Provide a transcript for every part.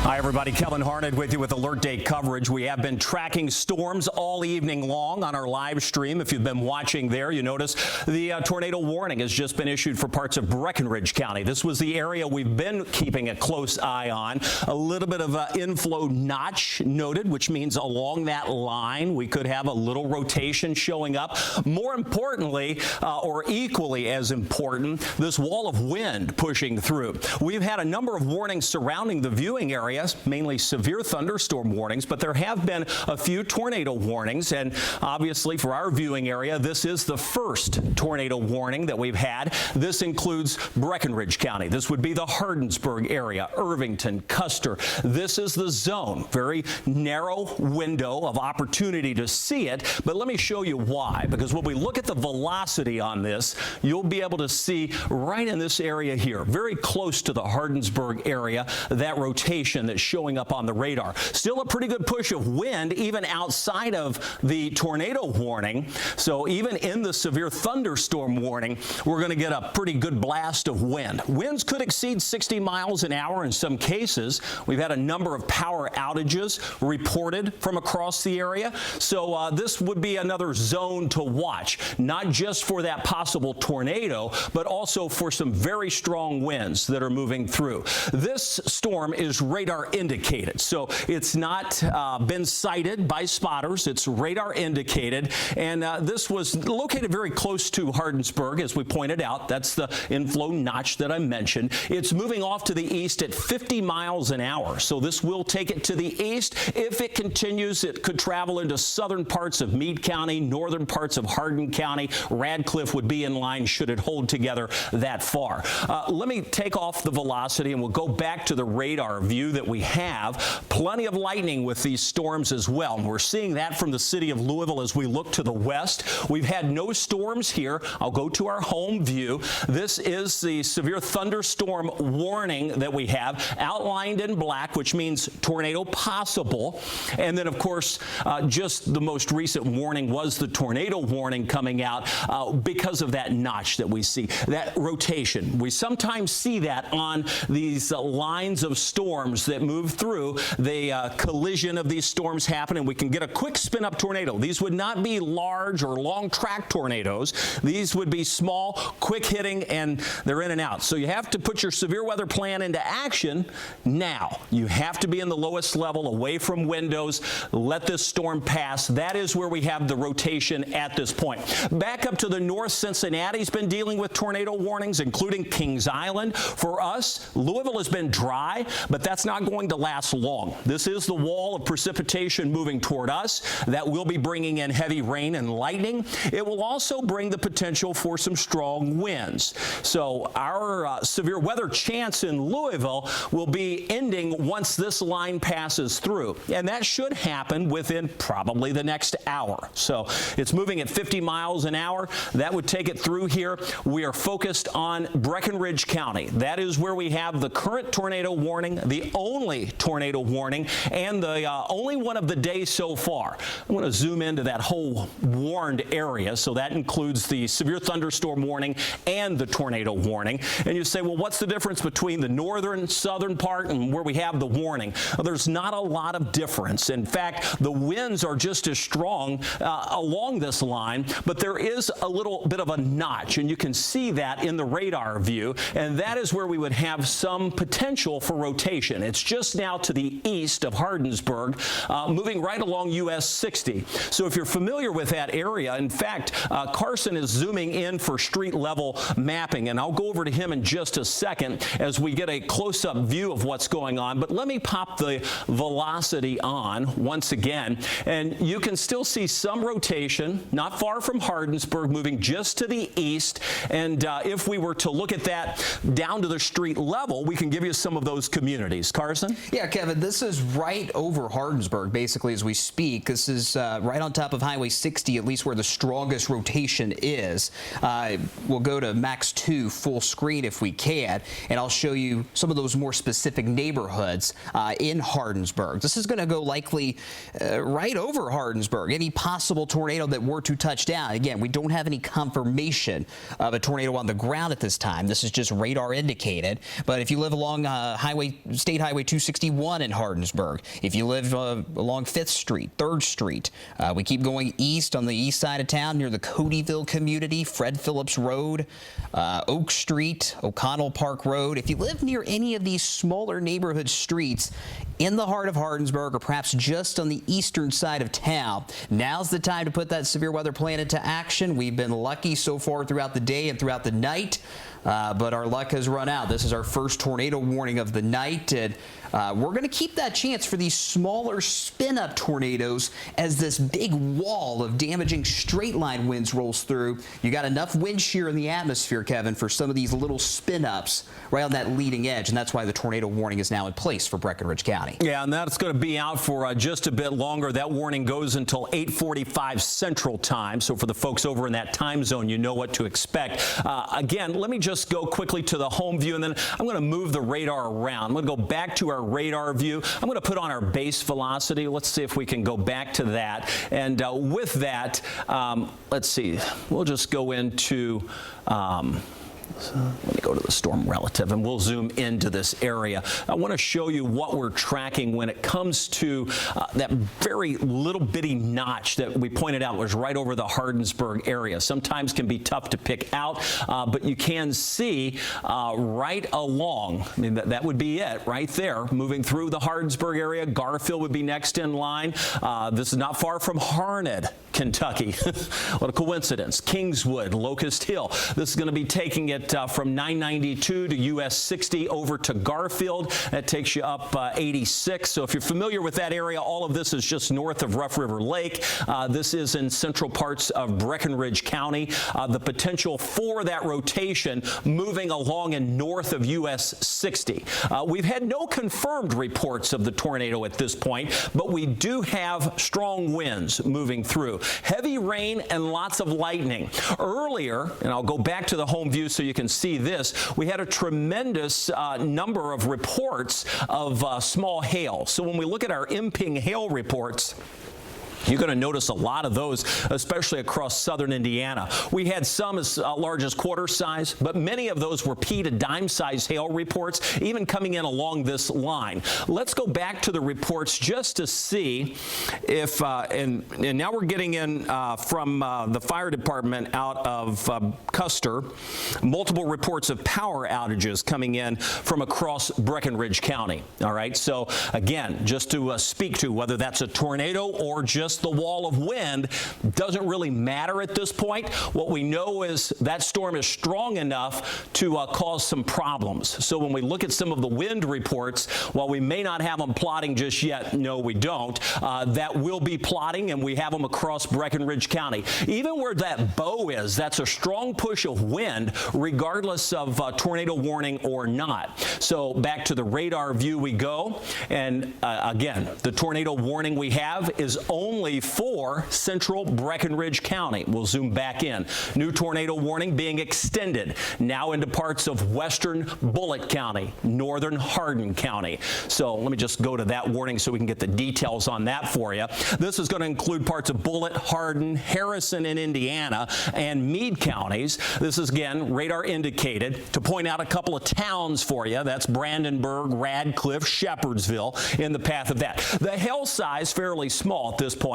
Hi, everybody. Kevin Harned with you with Alert Day coverage. We have been tracking storms all evening long on our live stream. If you've been watching there, you notice the tornado warning has just been issued for parts of Breckenridge County. This was the area we've been keeping a close eye on. A little bit of an inflow notch noted, which means along that line we could have a little rotation showing up. More importantly, or equally as important, this wall of wind pushing through. We've had a number of warnings surrounding the viewing area, mainly severe thunderstorm warnings, but there have been a few tornado warnings, and obviously for our viewing area, this is the first tornado warning that we've had. This includes Breckenridge County. This would be the Hardinsburg area, Irvington, Custer. This is the zone. Very narrow window of opportunity to see it, but let me show you why. Because when we look at the velocity on this, you'll be able to see right in this area here, very close to the Hardinsburg area, that rotation that's showing up on the radar. Still a pretty good push of wind even outside of the tornado warning. So even in the severe thunderstorm warning, we're going to get a pretty good blast of wind. Winds could exceed 60 miles an hour in some cases. We've had a number of power outages reported from across the area. So this would be another zone to watch, not just for that possible tornado, but also for some very strong winds that are moving through. This storm is radar indicated, so it's not been sighted by spotters. It's radar indicated, and this was located very close to Hardinsburg, as we pointed out. That's the inflow notch that I mentioned. It's moving off to the east at 50 miles an hour, so this will take it to the east. If it continues, it could travel into southern parts of Meade County, northern parts of Hardin County. Radcliffe would be in line should it hold together that far. Let me take off the velocity, and we'll go back to the radar view that we have. Plenty of lightning with these storms as well. And we're seeing that from the city of Louisville as we look to the west. We've had no storms here. I'll go to our home view. This is the severe thunderstorm warning that we have outlined in black, which means tornado possible. And then, of course, just the most recent warning was the tornado warning coming out because of that notch that we see, that rotation. We sometimes see that on these lines of storms that move through. The collision of these storms happen, and we can get a quick spin-up tornado. These would not be large or long-track tornadoes. These would be small, quick-hitting, and they're in and out. So you have to put your severe weather plan into action now. You have to be in the lowest level, away from windows. Let this storm pass. That is where we have the rotation at this point. Back up to the north, Cincinnati's been dealing with tornado warnings, including Kings Island. For us, Louisville has been dry, but that's not going to last long. This is the wall of precipitation moving toward us that will be bringing in heavy rain and lightning. It will also bring the potential for some strong winds. So our severe weather chance in Louisville will be ending once this line passes through, and that should happen within probably the next hour. So it's moving at 50 miles an hour. That would take it through here. We are focused on Breckenridge County. That is where we have the current tornado warning, the only tornado warning, and the only one of the day so far. I want to zoom into that whole warned area. So that includes the severe thunderstorm warning and the tornado warning. And you say, well, what's the difference between the northern, southern part and where we have the warning? Well, there's not a lot of difference. In fact, the winds are just as strong along this line, but there is a little bit of a notch, and you can see that in the radar view, and that is where we would have some potential for rotation. It's just now to the east of Hardinsburg, moving right along US 60. So if you're familiar with that area, in fact, Carson is zooming in for street level mapping, and I'll go over to him in just a second as we get a close-up view of what's going on. But let me pop the velocity on once again, and you can still see some rotation not far from Hardinsburg, moving just to the east. And if we were to look at that down to the street level, we can give you some of those communities. Carson? Yeah, Kevin, this is right over Hardinsburg, basically, as we speak. This is right on top of Highway 60, at least where the strongest rotation is. We'll go to Max 2 full screen if we can, and I'll show you some of those more specific neighborhoods in Hardinsburg. This is going to go likely right over Hardinsburg. Any possible tornado that were to touch down. Again, we don't have any confirmation of a tornado on the ground at this time. This is just radar indicated. But if you live along State Highway Highway 261 in Hardinsburg. If you live along 5th Street, 3rd Street, we keep going east on the east side of town near the Codyville community, Fred Phillips Road, Oak Street, O'Connell Park Road. If you live near any of these smaller neighborhood streets in the heart of Hardinsburg, or perhaps just on the eastern side of town, now's the time to put that severe weather plan into action. We've been lucky so far throughout the day and throughout the night, but our luck has run out. This is our first tornado warning of the night, and we're going to keep that chance for these smaller spin-up tornadoes as this big wall of damaging straight-line winds rolls through. You got enough wind shear in the atmosphere, Kevin, for some of these little spin-ups right on that leading edge, and that's why the tornado warning is now in place for Breckenridge County. Yeah, and that's going to be out for just a bit longer. That warning goes until 8:45 Central Time, so for the folks over in that time zone, you know what to expect. Again, let me just go quickly to the home view, and then I'm going to move the radar around. I'm going to go back to our radar view. I'm going to put on our base velocity. Let's see if we can go back to that. And with that, let's see. We'll just go into let me go to the storm relative, and we'll zoom into this area. I want to show you what we're tracking when it comes to that very little bitty notch that we pointed out was right over the Hardinsburg area. Sometimes can be tough to pick out, but you can see right along. I mean, that would be it right there, moving through the Hardinsburg area. Garfield would be next in line. This is not far from Harned, Kentucky. What a coincidence. Kingswood, Locust Hill. This is going to be taking it from 992 to US 60 over to Garfield. That takes you up 86. So if you're familiar with that area, all of this is just north of Rough River Lake. This is in central parts of Breckenridge County. The potential for that rotation moving along and north of US 60. We've had no confirmed reports of the tornado at this point, but we do have strong winds moving through. Heavy rain and lots of lightning. Earlier, and I'll go back to the home view so you can see this, we had a tremendous number of reports of small hail. So when we look at our IMPING hail reports, you're going to notice a lot of those, especially across southern Indiana. We had some as large as quarter size, but many of those were pea to dime size hail reports, even coming in along this line. Let's go back to the reports just to see if, and now we're getting in from the fire department out of Custer, multiple reports of power outages coming in from across Breckenridge County. All right, so again, just to speak to whether that's a tornado or just the wall of wind, doesn't really matter at this point. What we know is that storm is strong enough to cause some problems. So when we look at some of the wind reports, while we may not have them plotting just yet, no we don't, that will be plotting, and we have them across Breckenridge County. Even where that bow is, that's a strong push of wind regardless of tornado warning or not. So back to the radar view we go, and again, the tornado warning we have is only for central Breckenridge County. We'll zoom back in. New tornado warning being extended now into parts of western Bullitt County, northern Hardin County. So let me just go to that warning so we can get the details on that for you. This is going to include parts of Bullitt, Hardin, Harrison in Indiana, and Meade counties. This is again radar indicated. To point out a couple of towns for you, that's Brandenburg, Radcliffe, Shepherdsville in the path of that. The hail size fairly small at this point.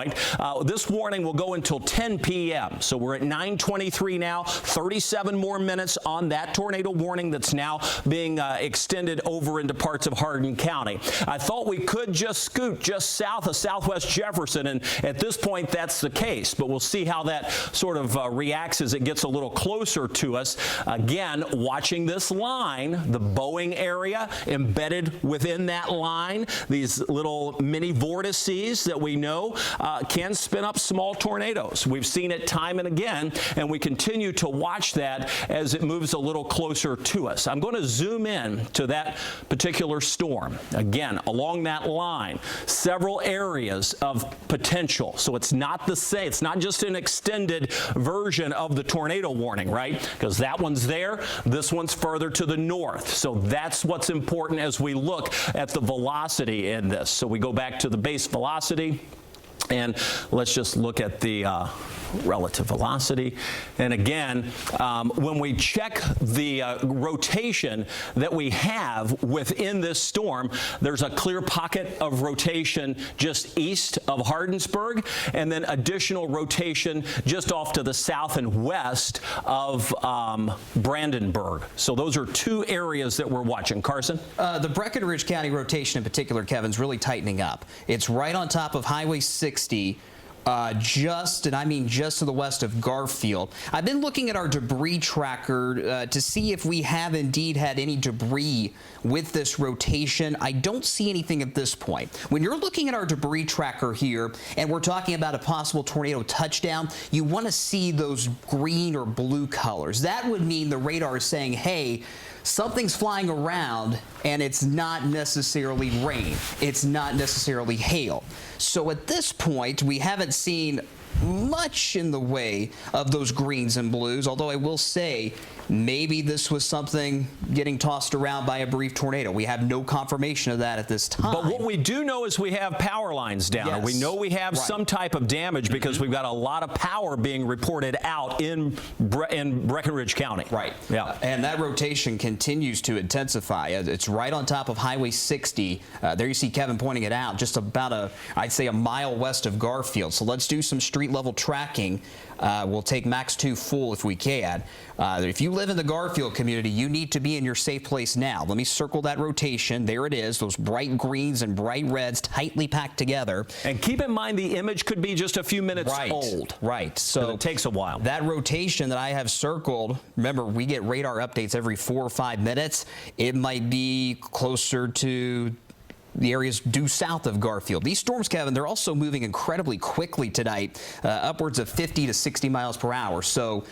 This warning will go until 10 p.m. So we're at 9:23 now, 37 more minutes on that tornado warning that's now being extended over into parts of Hardin County. I thought we could just scoot just south of Southwest Jefferson, and at this point that's the case, but we'll see how that sort of reacts as it gets a little closer to us. Again, watching this line, the Boeing area embedded within that line, these little mini vortices that we know can spin up small tornadoes. We've seen it time and again, and we continue to watch that as it moves a little closer to us. I'm going to zoom in to that particular storm. Again, along that line, several areas of potential. So it's not the same. It's not just an extended version of the tornado warning, right? Because that one's there. This one's further to the north. So that's what's important as we look at the velocity in this. So we go back to the base velocity. And let's just look at the relative velocity. And again, when we check the rotation that we have within this storm, there's a clear pocket of rotation just east of Hardinsburg, and then additional rotation just off to the south and west of Brandenburg. So those are two areas that we're watching. Carson? The Breckinridge County rotation in particular, Kevin's really tightening up. It's right on top of Highway 60. Just to the west of Garfield. I've been looking at our debris tracker to see if we have indeed had any debris with this rotation. I don't see anything at this point. When you're looking at our debris tracker here and we're talking about a possible tornado touchdown, you want to see those green or blue colors. That would mean the radar is saying, hey, something's flying around and it's not necessarily rain. It's not necessarily hail. So at this point, we haven't seen much in the way of those greens and blues, although I will say maybe this was something getting tossed around by a brief tornado. We have no confirmation of that at this time. But what we do know is we have power lines down. Yes. We know we have some type of damage because we've got a lot of power being reported out in Breckinridge County. Right. Yeah. And that rotation continues to intensify. It's right on top of Highway 60. There you see Kevin pointing it out, just about I'd say a mile west of Garfield. So let's do some street level tracking. We'll take Max 2 full if we can. If you live in the Garfield community, you need to be in your safe place now. Let me circle that rotation. There it is, those bright greens and bright reds tightly packed together. And keep in mind the image could be just a few minutes old. Right. So it takes a while. That rotation that I have circled, remember, we get radar updates every 4 or 5 minutes. It might be closer to the areas due south of Garfield. These storms, Kevin, they're also moving incredibly quickly tonight, upwards of 50 to 60 miles per hour. So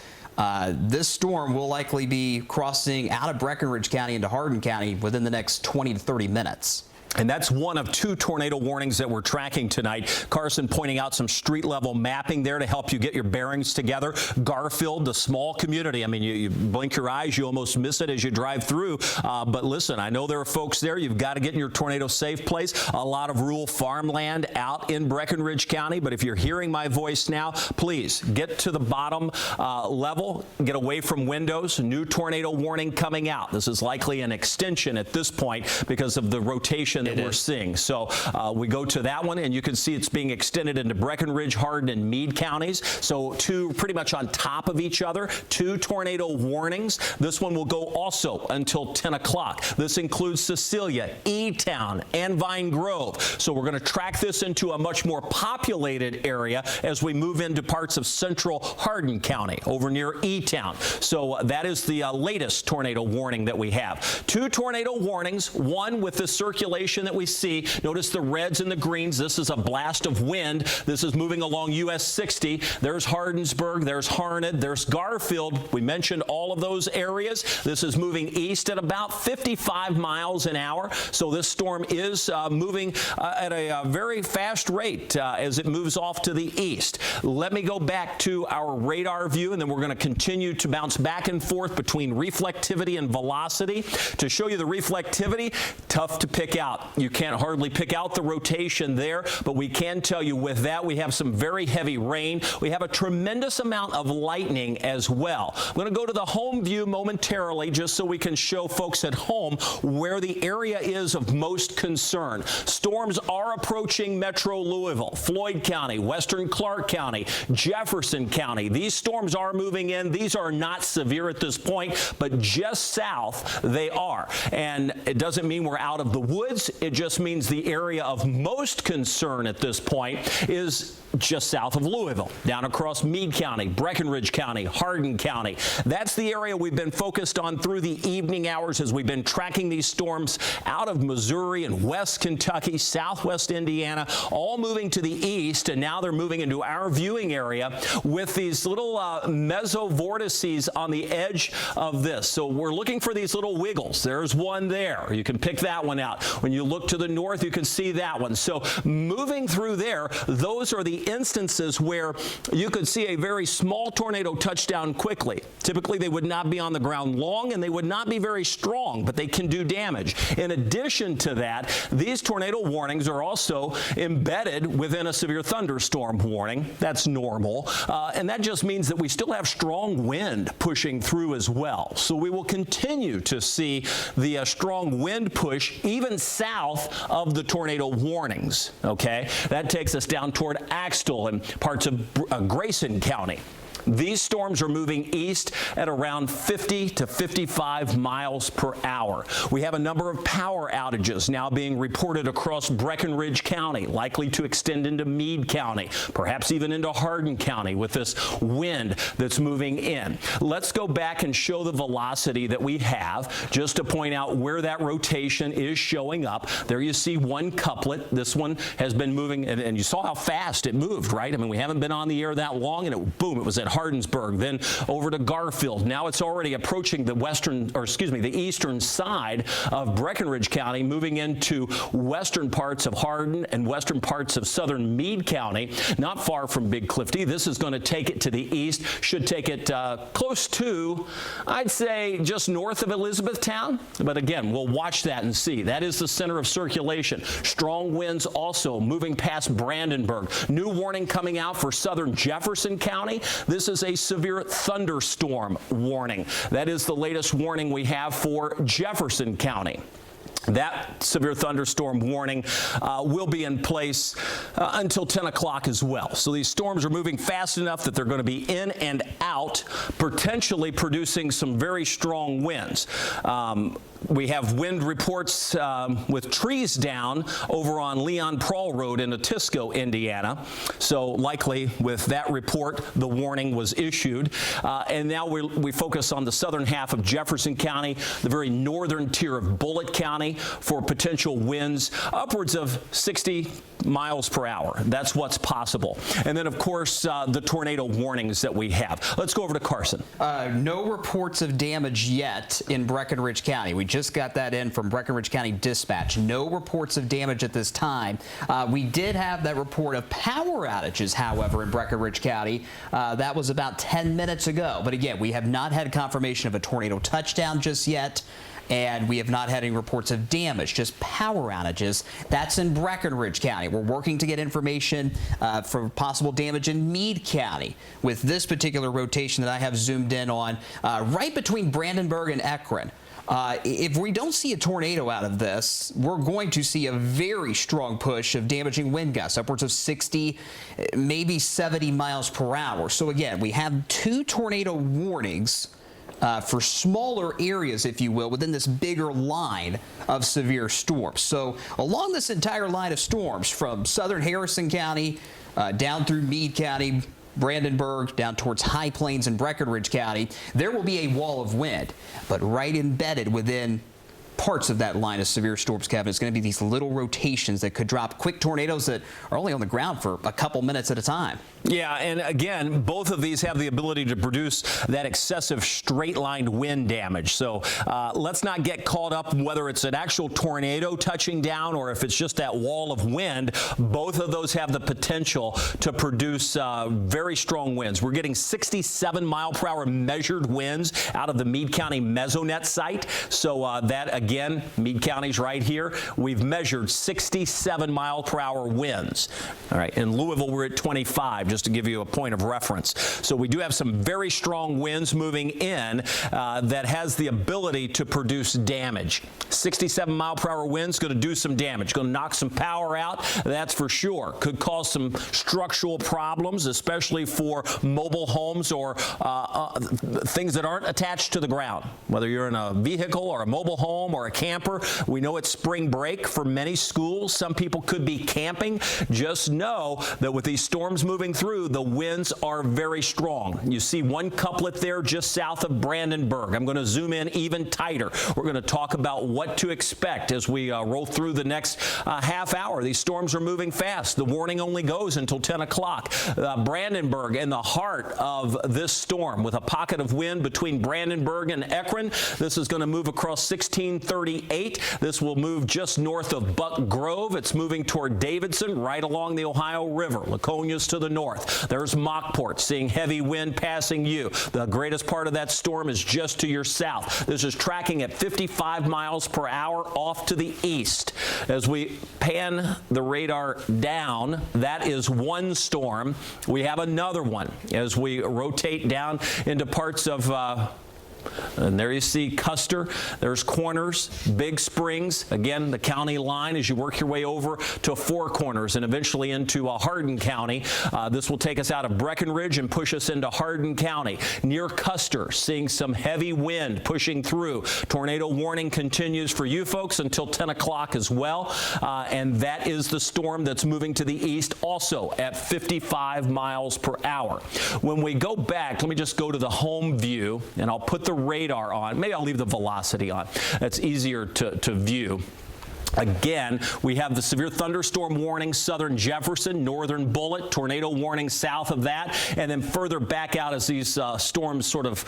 this storm will likely be crossing out of Breckinridge County into Hardin County within the next 20 to 30 minutes. And that's one of 2 tornado warnings that we're tracking tonight. Carson pointing out some street level mapping there to help you get your bearings together. Garfield, the small community. I mean, you blink your eyes, you almost miss it as you drive through. But listen, I know there are folks there. You've got to get in your tornado safe place. A lot of rural farmland out in Breckinridge County. But if you're hearing my voice now, please get to the bottom level, get away from windows. New tornado warning coming out. This is likely an extension at this point because of the rotation that we're seeing. So we go to that one, and you can see it's being extended into Breckinridge, Hardin, and Meade counties. So 2 pretty much on top of each other, 2 tornado warnings. This one will go also until 10 o'clock. This includes Cecilia, E-Town, and Vine Grove. So we're going to track this into a much more populated area as we move into parts of central Hardin County over near E-Town. So that is the latest tornado warning that we have. 2 tornado warnings, one with the circulation that we see. Notice the reds and the greens. This is a blast of wind. This is moving along US 60. There's Hardinsburg. There's Harned. There's Garfield. We mentioned all of those areas. This is moving east at about 55 miles an hour. So this storm is moving at a very fast rate as it moves off to the east. Let me go back to our radar view, and then we're going to continue to bounce back and forth between reflectivity and velocity. To show you the reflectivity, tough to pick out. You can't hardly pick out the rotation there, but we can tell you with that we have some very heavy rain. We have a tremendous amount of lightning as well. I'm going to go to the home view momentarily just so we can show folks at home where the area is of most concern. Storms are approaching Metro Louisville, Floyd County, Western Clark County, Jefferson County. These storms are moving in. These are not severe at this point, but just south they are. And it doesn't mean we're out of the woods. It just means the area of most concern at this point is just south of Louisville, down across Meade County, Breckinridge County, Hardin County. That's the area we've been focused on through the evening hours as we've been tracking these storms out of Missouri and West Kentucky, Southwest Indiana, all moving to the east, and now they're moving into our viewing area with these little mesovortices on the edge of this. So we're looking for these little wiggles. There's one there. You can pick that one out. When you look to the north, you can see that one. So moving through there, those are the instances where you could see a very small tornado touch down quickly. Typically, they would not be on the ground long and they would not be very strong, but they can do damage. In addition to that, these tornado warnings are also embedded within a severe thunderstorm warning. That's normal. And that just means that we still have strong wind pushing through as well. So we will continue to see the strong wind push even south of the tornado warnings. Okay, that takes us down toward Axtell and parts of Grayson County. These storms are moving east at around 50 to 55 miles per hour. We have a number of power outages now being reported across Breckinridge County, likely to extend into Meade County, perhaps even into Hardin County with this wind that's moving in. Let's go back and show the velocity that we have just to point out where that rotation is showing up. There you see one couplet. This one has been moving, and you saw how fast it moved, right? I mean, we haven't been on the air that long, and it was at Hardinsburg, then over to Garfield. Now it's already approaching the eastern side of Breckinridge County, moving into western parts of Hardin and western parts of southern Meade County, not far from Big Clifty. This is going to take it to the east, should take it close to, I'd say, just north of Elizabethtown. But again, we'll watch that and see. That is the center of circulation. Strong winds also moving past Brandenburg. New warning coming out for southern Jefferson County. This is a severe thunderstorm warning. That is the latest warning we have for Jefferson County. That severe thunderstorm warning will be in place until 10 o'clock as well. So these storms are moving fast enough that they're going to be in and out, potentially producing some very strong winds. We have wind reports with trees down over on Leon Prawl Road in Atisco, Indiana. So likely with that report, the warning was issued. And now we focus on the southern half of Jefferson County, the very northern tier of Bullitt County for potential winds upwards of 60 miles per hour. That's what's possible. And then, of course, the tornado warnings that we have. Let's go over to Carson. No reports of damage yet in Breckinridge County. We just got that in from Breckinridge County Dispatch. No reports of damage at this time. We did have that report of power outages, however, in Breckinridge County. That was about 10 minutes ago. But again, we have not had confirmation of a tornado touchdown just yet. And we have not had any reports of damage, just power outages. That's in Breckinridge County. We're working to get information for possible damage in Meade County with this particular rotation that I have zoomed in on, right between Brandenburg and Ekron. If we don't see a tornado out of this, we're going to see a very strong push of damaging wind gusts, upwards of 60, maybe 70 miles per hour. So again, we have two tornado warnings for smaller areas, if you will, within this bigger line of severe storms. So along this entire line of storms from southern Harrison County down through Meade County, Brandenburg, down towards High Plains and Breckinridge County, there will be a wall of wind. But right embedded within parts of that line of severe storms, Kevin, is going to be these little rotations that could drop quick tornadoes that are only on the ground for a couple minutes at a time. Yeah, and again, both of these have the ability to produce that excessive straight-line wind damage. So let's not get caught up whether it's an actual tornado touching down or if it's just that wall of wind. Both of those have the potential to produce very strong winds. We're getting 67 mile per hour measured winds out of the Meade County Mesonet site. So that, again, Meade County's right here. We've measured 67 mile per hour winds. All right, in Louisville, we're at 25. Just to give you a point of reference. So we do have some very strong winds moving in that has the ability to produce damage. 67 mile per hour winds going to do some damage, going to knock some power out, that's for sure. Could cause some structural problems, especially for mobile homes or things that aren't attached to the ground. Whether you're in a vehicle or a mobile home or a camper, we know it's spring break for many schools. Some people could be camping. Just know that with these storms moving through, the winds are very strong. You see one couplet there just south of Brandenburg. I'm going to zoom in even tighter. We're going to talk about what to expect as we roll through the next half hour. These storms are moving fast. The warning only goes until 10 o'clock. Brandenburg in the heart of this storm with a pocket of wind between Brandenburg and Ekron. This is going to move across 16 1538. This will move just north of Buck Grove. It's moving toward Davidson, right along the Ohio River. Laconia's to the north. There's Mockport, seeing heavy wind passing you. The greatest part of that storm is just to your south. This is tracking at 55 miles per hour off to the east. As we pan the radar down, that is one storm. We have another one as we rotate down into parts of and there you see Custer, there's Corners, Big Springs, again the county line as you work your way over to Four Corners and eventually into Hardin County. This will take us out of Breckenridge and push us into Hardin County. Near Custer, seeing some heavy wind pushing through. Tornado warning continues for you folks until 10 o'clock as well, and that is the storm that's moving to the east also at 55 miles per hour. When we go back, let me just go to the home view and I'll put the radar on. Maybe I'll leave the velocity on. That's easier to view. Again, we have the severe thunderstorm warning, southern Jefferson, northern Bullitt, tornado warning south of that, and then further back out as these storms sort of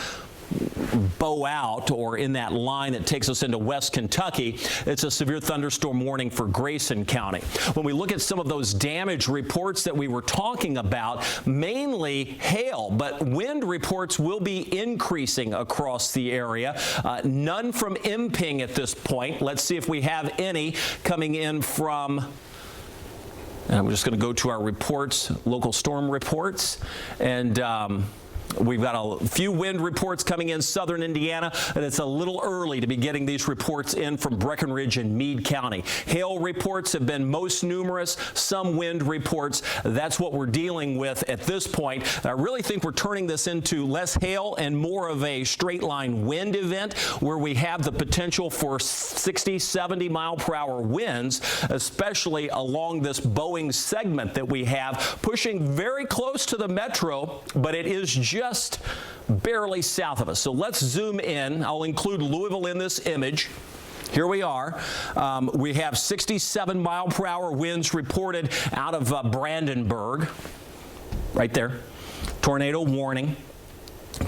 bow out or in that line that takes us into West Kentucky. It's a severe thunderstorm warning for Grayson County. When we look at some of those damage reports that we were talking about, mainly hail, but wind reports will be increasing across the area. None from Imping at this point. Let's see if we have any coming in from, and we're just going to go to our reports, local storm reports, and we've got a few wind reports coming in southern Indiana, and it's a little early to be getting these reports in from Breckenridge and Meade County. Hail reports have been most numerous, some wind reports. That's what we're dealing with at this point. I really think we're turning this into less hail and more of a straight line wind event where we have the potential for 60, 70 mile per hour winds, especially along this Boeing segment that we have, pushing very close to the metro, but it is just barely south of us. So let's zoom in. I'll include Louisville in this image. Here we are. We have 67 mile per hour winds reported out of Brandenburg. Right there. Tornado warning.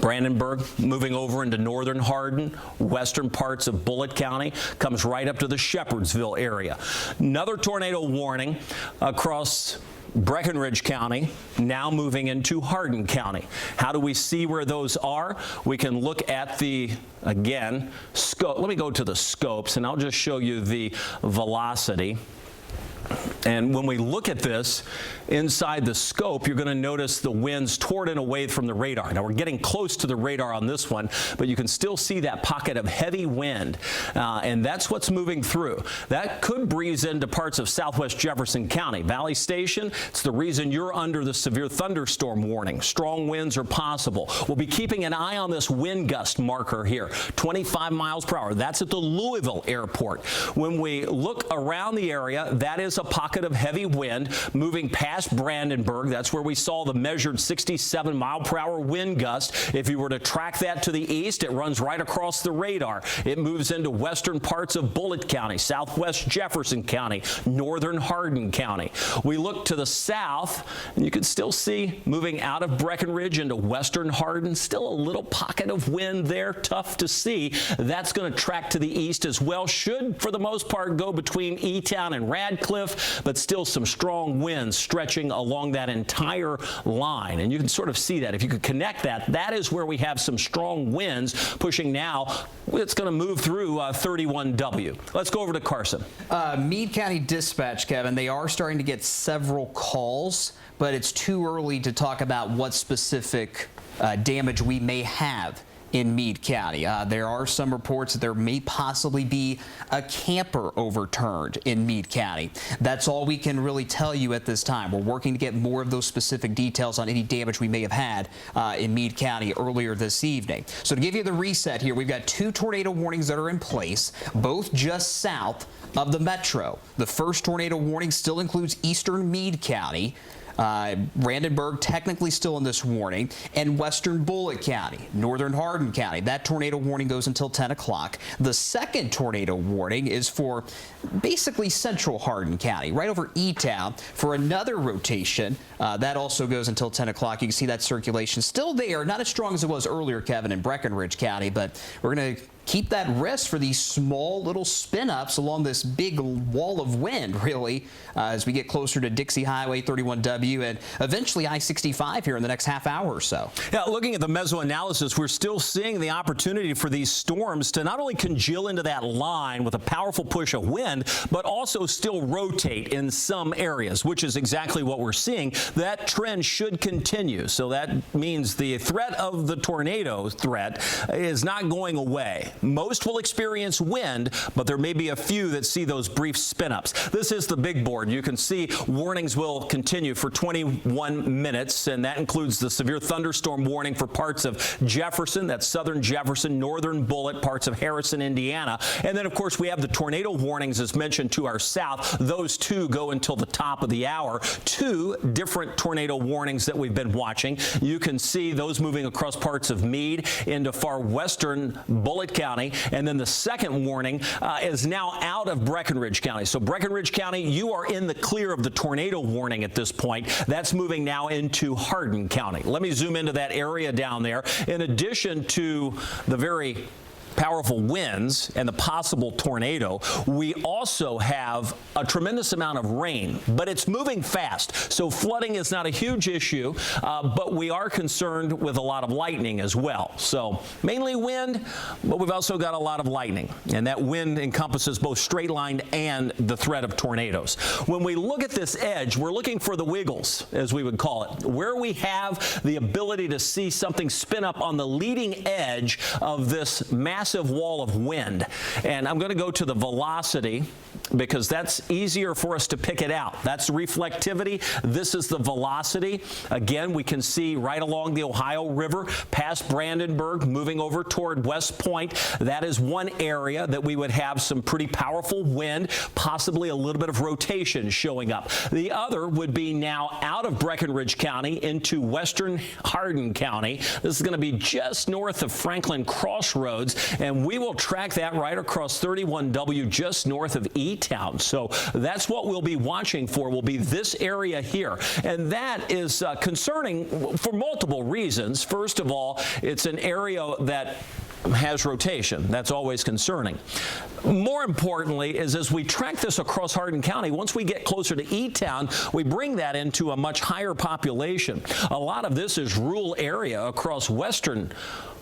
Brandenburg moving over into northern Hardin, western parts of Bullitt County, comes right up to the Shepherdsville area. Another tornado warning across Breckenridge County, now moving into Hardin County. How do we see where those are? We can look at the, again, scope. Let me go to the scopes, and I'll just show you the velocity. And when we look at this inside the scope, you're going to notice the winds toward and away from the radar. Now, we're getting close to the radar on this one, but you can still see that pocket of heavy wind, and that's what's moving through. That could breeze into parts of southwest Jefferson County. Valley Station, it's the reason you're under the severe thunderstorm warning. Strong winds are possible. We'll be keeping an eye on this wind gust marker here, 25 miles per hour. That's at the Louisville airport. When we look around the area, that is a pocket of heavy wind moving past Brandenburg. That's where we saw the measured 67 mile per hour wind gust. If you were to track that to the east, it runs right across the radar. It moves into western parts of Bullitt County, southwest Jefferson County, northern Hardin County. We look to the south, and you can still see moving out of Breckenridge into western Hardin, still a little pocket of wind there, tough to see. That's going to track to the east as well. Should, for the most part, go between E-Town and Radcliffe, but still some strong winds stretching along that entire line. And you can sort of see that. If you could connect that, that is where we have some strong winds pushing now. It's going to move through 31W. Let's go over to Carson. Meade County Dispatch, Kevin, they are starting to get several calls, but it's too early to talk about what specific damage we may have in Meade County. There are some reports that there may possibly be a camper overturned in Meade County. That's all we can really tell you at this time. We're working to get more of those specific details on any damage we may have had in Meade County earlier this evening. So to give you the reset here, we've got 2 tornado warnings that are in place, both just south of the metro. The first tornado warning still includes eastern Meade County. Brandenburg technically still in this warning, and western Bullitt County, northern Hardin County. That tornado warning goes until 10 o'clock. The second tornado warning is for basically central Hardin County, right over E-Town, for another rotation. That also goes until 10 o'clock. You can see that circulation still there, not as strong as it was earlier, Kevin, in Breckenridge County, but we're going to keep that risk for these small little spin-ups along this big wall of wind, really, as we get closer to Dixie Highway 31W and eventually I-65 here in the next half hour or so. Yeah, looking at the mesoanalysis, we're still seeing the opportunity for these storms to not only congeal into that line with a powerful push of wind, but also still rotate in some areas, which is exactly what we're seeing. That trend should continue. So that means the threat of the tornado threat is not going away. Most will experience wind, but there may be a few that see those brief spin-ups. This is the big board. You can see warnings will continue for 21 minutes, and that includes the severe thunderstorm warning for parts of Jefferson, that's southern Jefferson, northern Bullitt, parts of Harrison, Indiana. And then, of course, we have the tornado warnings, as mentioned, to our south. Those two go until the top of the hour. Two different tornado warnings that we've been watching. You can see those moving across parts of Meade into far western Bullitt County. And then the second warning is now out of Breckinridge County. So Breckinridge County, you are in the clear of the tornado warning at this point. That's moving now into Hardin County. Let me zoom into that area down there. In addition to the very powerful winds and the possible tornado, we also have a tremendous amount of rain, but it's moving fast. So flooding is not a huge issue, but we are concerned with a lot of lightning as well. So mainly wind, but we've also got a lot of lightning, and that wind encompasses both straight line and the threat of tornadoes. When we look at this edge, we're looking for the wiggles, as we would call it, where we have the ability to see something spin up on the leading edge of this massive wall of wind. And I'm going to go to the velocity because that's easier for us to pick it out. That's reflectivity. This is the velocity. Again, we can see right along the Ohio River, past Brandenburg, moving over toward West Point. That is one area that we would have some pretty powerful wind, possibly a little bit of rotation showing up. The other would be now out of Breckinridge County into western Hardin County. This is going to be just north of Franklin Crossroads, and we will track that right across 31W just north of E-Town. So that's what we'll be watching for, will be this area here. And that is concerning for multiple reasons. First of all, it's an area that has rotation. That's always concerning. More importantly is as we track this across Hardin County, once we get closer to E-Town, we bring that into a much higher population. A lot of this is rural area across western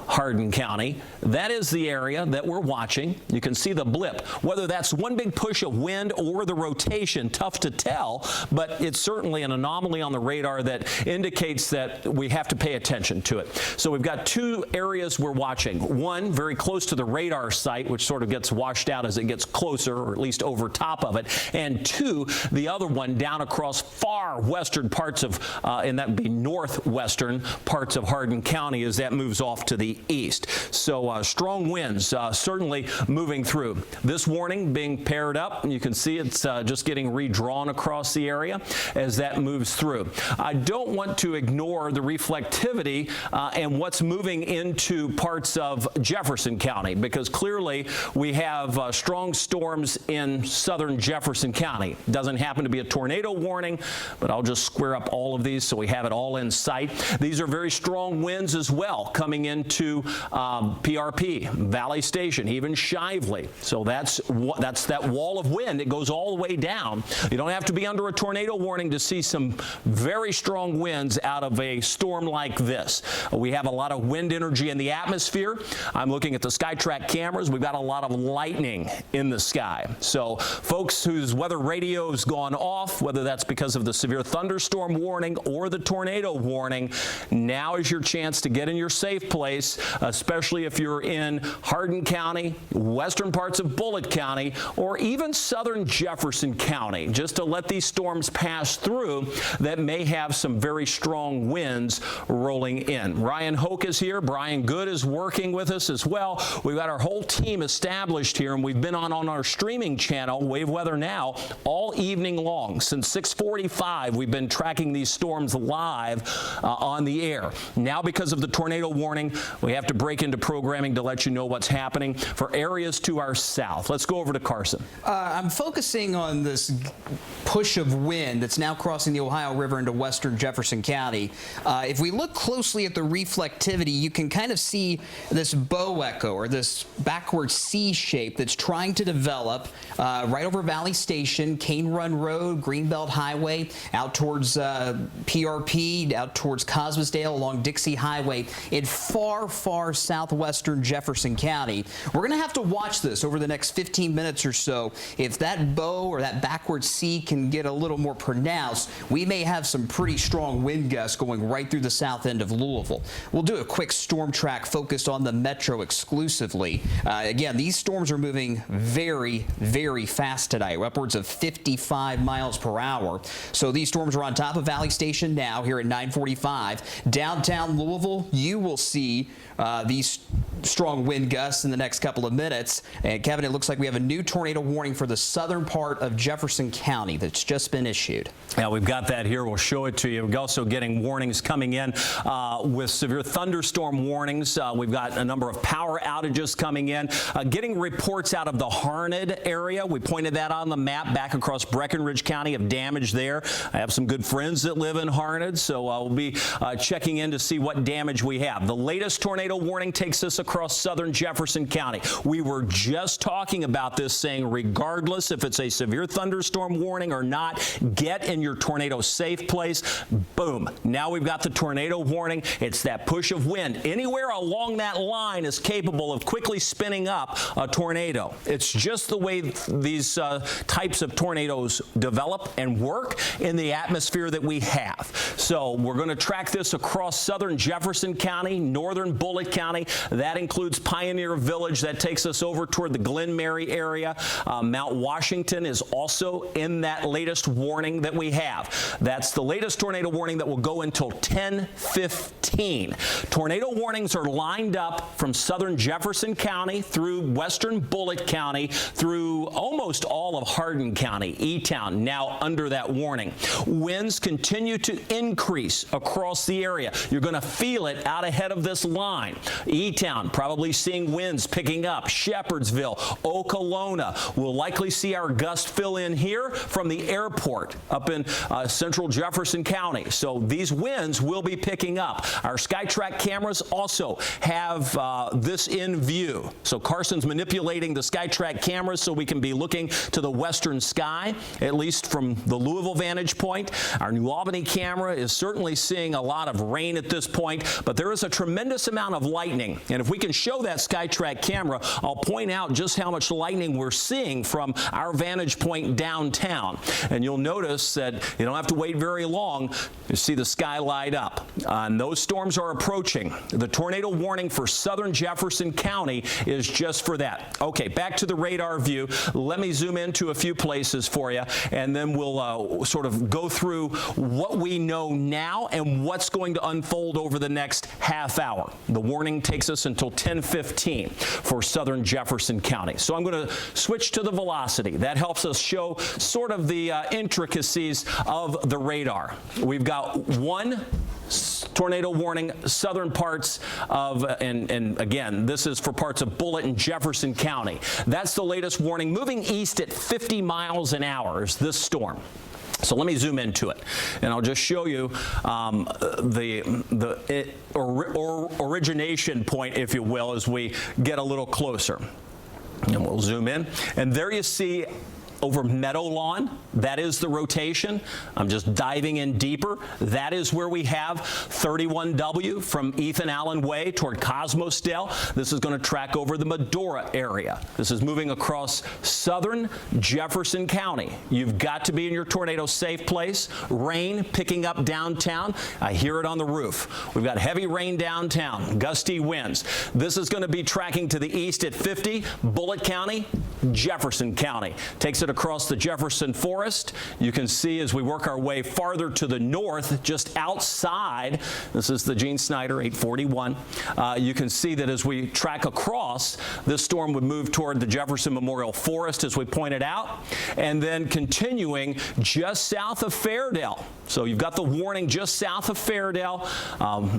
Hardin County. That is the area that we're watching. You can see the blip. Whether that's one big push of wind or the rotation, tough to tell, but it's certainly an anomaly on the radar that indicates that we have to pay attention to it. So we've got two areas we're watching. One, very close to the radar site, which sort of gets washed out as it gets closer, or at least over top of it. And two, the other one down across far western parts of, and that would be northwestern parts of Hardin County as that moves off to the east. So strong winds certainly moving through. This warning being paired up, and you can see it's just getting redrawn across the area as that moves through. I don't want to ignore the reflectivity and what's moving into parts of Jefferson County, because clearly we have strong storms in southern Jefferson County. Doesn't happen to be a tornado warning, but I'll just square up all of these so we have it all in sight. These are very strong winds as well coming into PRP, Valley Station, even Shively. So that's that wall of wind. It goes all the way down. You don't have to be under a tornado warning to see some very strong winds out of a storm like this. We have a lot of wind energy in the atmosphere. I'm looking at the SkyTrack cameras. We've got a lot of lightning in the sky. So folks whose weather radio's gone off, whether that's because of the severe thunderstorm warning or the tornado warning, now is your chance to get in your safe place, especially if you're in Hardin County, western parts of Bullitt County, or even southern Jefferson County, just to let these storms pass through that may have some very strong winds rolling in. Ryan Hoke is here. Brian Good is working with us as well. We've got our whole team established here, and we've been on our streaming channel, Wave Weather Now, all evening long. Since 6:45, we've been tracking these storms live on the air. Now, because of the tornado warning, We have to break into programming to let you know what's happening for areas to our south. Let's go over to Carson. I'm focusing on this push of wind that's now crossing the Ohio River into western Jefferson County. If we look closely at the reflectivity, you can kind of see this bow echo, or this backward C shape that's trying to develop right over Valley Station, Cane Run Road, Greenbelt Highway, out towards PRP, out towards Cosmosdale, along Dixie Highway in far, far southwestern Jefferson County. We're going to have to watch this over the next 15 minutes or so. If that bow or that backward C can get a little more pronounced, we may have some pretty strong wind gusts going right through the south end of Louisville. We'll do a quick storm track focused on the metro exclusively. Again, these storms are moving very, very fast tonight, upwards of 55 miles per hour. So these storms are on top of Valley Station now here at 9:45. Downtown Louisville, you will see these strong wind gusts in the next couple of minutes. And Kevin, it looks like we have a new tornado warning for the southern part of Jefferson County that's just been issued. Yeah, we've got that here. We'll show it to you. We're also getting warnings coming in with severe thunderstorm warnings. We've got a number of power outages coming in. Getting reports out of the Harned area. We pointed that on the map back across Breckinridge County of damage there. I have some good friends that live in Harned, so we'll be checking in to see what damage we have. The latest tornado warning takes us across southern Jefferson County. We were just talking about this, saying regardless if it's a severe thunderstorm warning or not, get in your tornado safe place. Boom. Now we've got the tornado warning. It's that push of wind. Anywhere along that line is capable of quickly spinning up a tornado. It's just the way these types of tornadoes develop and work in the atmosphere that we have. So we're going to track this across southern Jefferson County, northern Bullitt County. That includes Pioneer Village. That takes us over toward the Glen Mary area. Mount Washington is also in that latest warning that we have. That's the latest tornado warning that will go until 10:15. Tornado warnings are lined up from southern Jefferson County through western Bullitt County through almost all of Hardin County. E-Town now under that warning. Winds continue to increase across the area. You're going to feel it out ahead of this line. E-Town probably seeing winds picking up. Shepherdsville, Okolona will likely see our gust fill in here from the airport up in central Jefferson County. So these winds will be picking up. Our SkyTrack cameras also have this in view. So Carson's manipulating the SkyTrack cameras so we can be looking to the western sky, at least from the Louisville vantage point. Our New Albany camera is certainly seeing a lot of rain at this point, but there is a tremendous amount of lightning. And if we can show that SkyTrack camera, I'll point out just how much lightning we're seeing from our vantage point downtown. And you'll notice that you don't have to wait very long to see the sky light up. And those storms are approaching. The tornado warning for southern Jefferson County is just for that. Okay, back to the radar view. Let me zoom into a few places for you, and then we'll sort of go through what we know now and what's going to unfold over the next half hour. The warning takes us until 10:15 for southern Jefferson County. So I'm going to switch to the velocity. That helps us show sort of the intricacies of the radar. We've got one tornado warning, southern parts of, and again, this is for parts of Bullitt and Jefferson County. That's the latest warning. Moving east at 50 miles an hour is this storm. So let me zoom into it, and I'll just show you the origination point, if you will, as we get a little closer. And we'll zoom in, and there you see over Meadow Lawn, that is the rotation. I'm just diving in deeper. That is where we have 31W from Ethan Allen Way toward Cosmosdale. This is going to track over the Medora area. This is moving across southern Jefferson County. You've got to be in your tornado safe place. Rain picking up downtown. I hear it on the roof. We've got heavy rain downtown, gusty winds. This is going to be tracking to the east at 50. Bullitt County, Jefferson County. Takes it across the Jefferson Forest. You can see as we work our way farther to the north, just outside, this is the Gene Snyder 841. You can see that as we track across, this storm would move toward the Jefferson Memorial Forest, as we pointed out, and then continuing just south of Fairdale. So you've got the warning just south of Fairdale,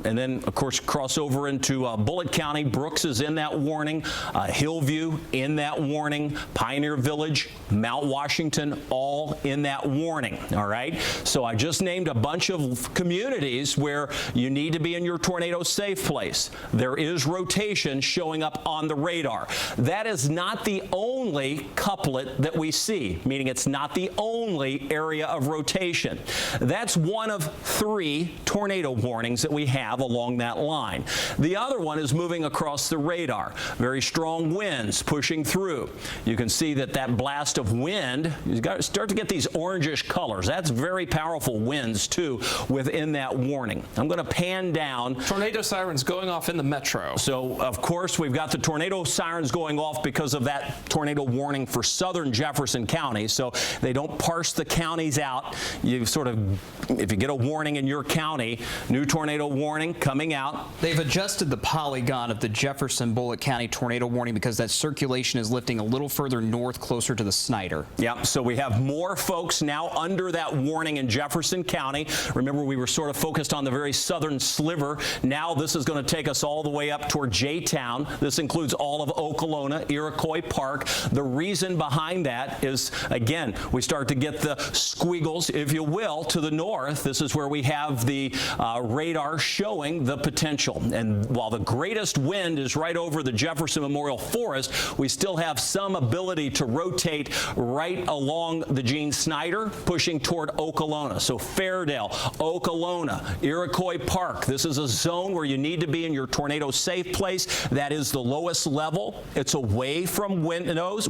and then, of course, cross over into Bullitt County. Brooks is in that warning. Hillview in that warning. Pioneer Village, Mount Washington, all in that warning. All right. So I just named a bunch of communities where you need to be in your tornado safe place. There is rotation showing up on the radar. That is not the only couplet that we see, meaning it's not the only area of rotation. That's one of 3 tornado warnings that we have along that line. The other one is moving across the radar. Very strong winds pushing through. You can see that blast of wind, you start to get these orangish colors. That's very powerful winds, too, within that warning. I'm going to pan down. Tornado sirens going off in the metro. So, of course, we've got the tornado sirens going off because of that tornado warning for southern Jefferson County. So they don't parse the counties out. You sort of, if you get a warning in your county, new tornado warning coming out. They've adjusted the polygon of the Jefferson Bullitt County tornado warning because that circulation is lifting a little further north, closer to the Snyder. Yeah, so we have more folks now under that warning in Jefferson County. Remember, we were sort of focused on the very southern sliver. Now this is going to take us all the way up toward J-Town. This includes all of Okolona, Iroquois Park. The reason behind that is, again, we start to get the squiggles, if you will, to the north. This is where we have the radar showing the potential. And while the greatest wind is right over the Jefferson Memorial Forest, we still have some ability to rotate right along the Gene Snyder, pushing toward Okolona. So Fairdale, Okolona, Iroquois Park. This is a zone where you need to be in your tornado safe place. That is the lowest level. It's away from windows.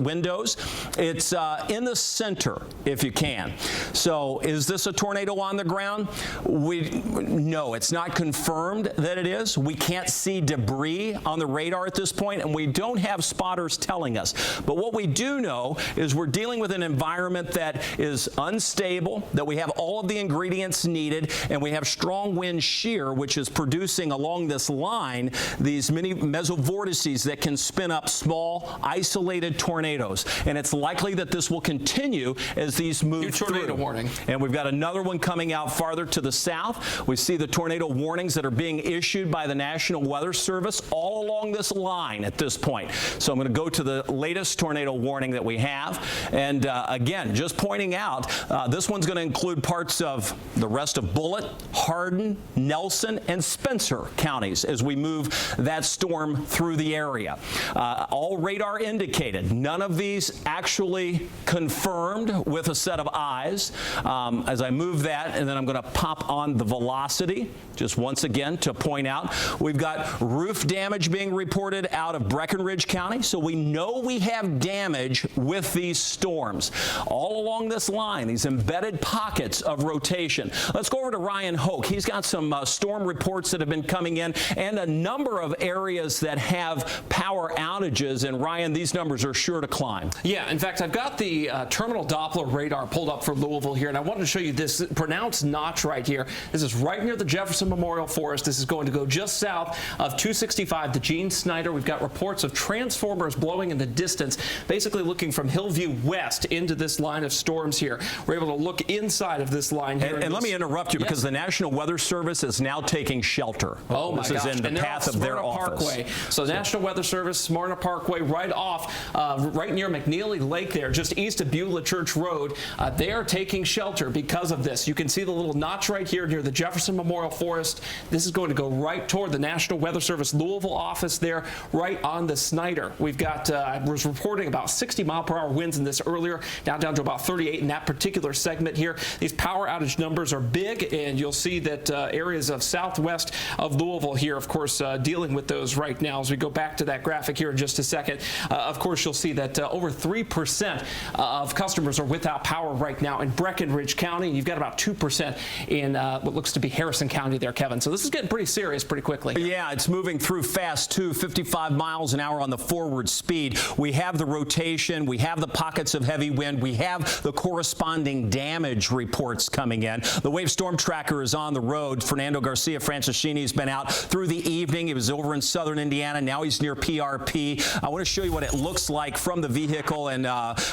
It's in the center, if you can. So is this a tornado on the ground? No, it's not confirmed that it is. We can't see debris on the radar at this point, and we don't have spotters telling us. But what we do know is we're dealing with an environment that is unstable, that we have all of the ingredients needed, and we have strong wind shear, which is producing along this line these mini mesovortices that can spin up small, isolated tornadoes. And it's likely that this will continue as these move New tornado through. warning. And we've got another one coming out farther to the south. We see the tornado warnings that are being issued by the National Weather Service all along this line at this point. So I'm going to go to the latest tornado warning that we have. And again, just pointing out, this one's going to include parts of the rest of Bullitt, Hardin, Nelson, and Spencer counties as we move that storm through the area. All radar indicated. None of these actually confirmed with a set of eyes. As I move that, and then I'm going to pop on the velocity, just once again to point out, we've got roof damage being reported out of Breckenridge County. So we know we have damage with these storms. All along this line, these embedded pockets of rotation. Let's go over to Ryan Hoke. He's got some storm reports that have been coming in and a number of areas that have power outages. And Ryan, these numbers are sure to climb. Yeah, in fact, I've got the terminal Doppler radar pulled up for Louisville here, and I wanted to show you this pronounced notch right here. This is right near the Jefferson Memorial Forest. This is going to go just south of 265, the Gene Snyder. We've got reports of transformers blowing in the distance, basically looking from Hillview west into this line of storms here. We're able to look inside of this line here. And let me interrupt you because the National Weather Service is now taking shelter. Oh my gosh. This is in the path of their office. Parkway. So National Weather Service, Smyrna Parkway, right off, right near McNeely Lake there, just east of Beulah Church Road. They are taking shelter because of this. You can see the little notch right here near the Jefferson Memorial Forest. This is going to go right toward the National Weather Service Louisville office there, right on the Snyder. We've got, I was reporting about 60-mile-per-hour winds in this earlier, now down to about 38 in that particular segment here. These power outage numbers are big, and you'll see that areas of southwest of Louisville here, of course, dealing with those right now. As we go back to that graphic here in just a second, of course, you'll see that over 3% of customers are without power right now in Breckenridge County, and you've got about 2% in what looks to be Harrison County there, Kevin. So this is getting pretty serious pretty quickly. Yeah, it's moving through fast, too, 55 miles an hour on the forward speed. We have have the rotation, we have the pockets of heavy wind, we have the corresponding damage reports coming in. The Wave Storm Tracker is on the road. Fernando Garcia Francischini has been out through the evening. He was over in southern Indiana. Now he's near PRP. I want to show you what it looks like from the vehicle, and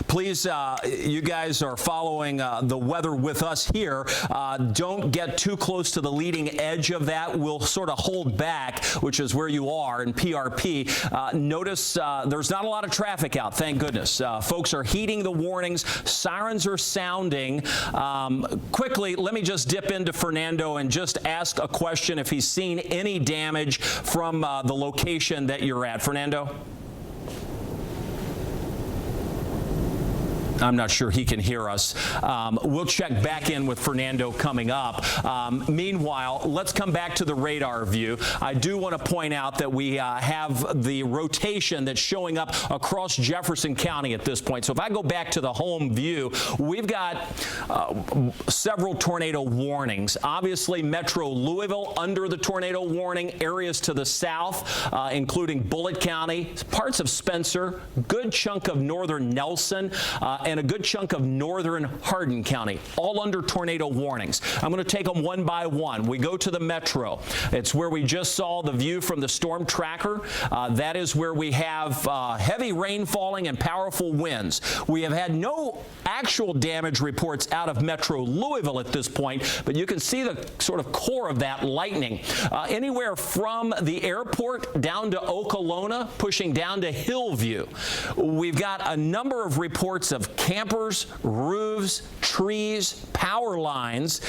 please, you guys are following the weather with us here. Don't get too close to the leading edge of that. We'll sort of hold back, which is where you are in PRP. Notice there's not a lot of traffic out, thank goodness. Folks are heeding the warnings. Sirens are sounding. Quickly, let me just dip into Fernando and just ask a question if he's seen any damage from the location that you're at. Fernando? I'm not sure he can hear us. We'll check back in with Fernando coming up. Meanwhile, let's come back to the radar view. I do want to point out that we have the rotation that's showing up across Jefferson County at this point. So if I go back to the home view, we've got several tornado warnings. Obviously, Metro Louisville under the tornado warning, areas to the south, including Bullitt County, parts of Spencer, good chunk of northern Nelson, and a good chunk of northern Hardin County, all under tornado warnings. I'm going to take them one by one. We go to the metro. It's where we just saw the view from the storm tracker. That is where we have heavy rain falling and powerful winds. We have had no actual damage reports out of Metro Louisville at this point, but you can see the sort of core of that lightning. Anywhere from the airport down to Okolona, pushing down to Hillview. We've got a number of reports of campers, roofs, trees, power lines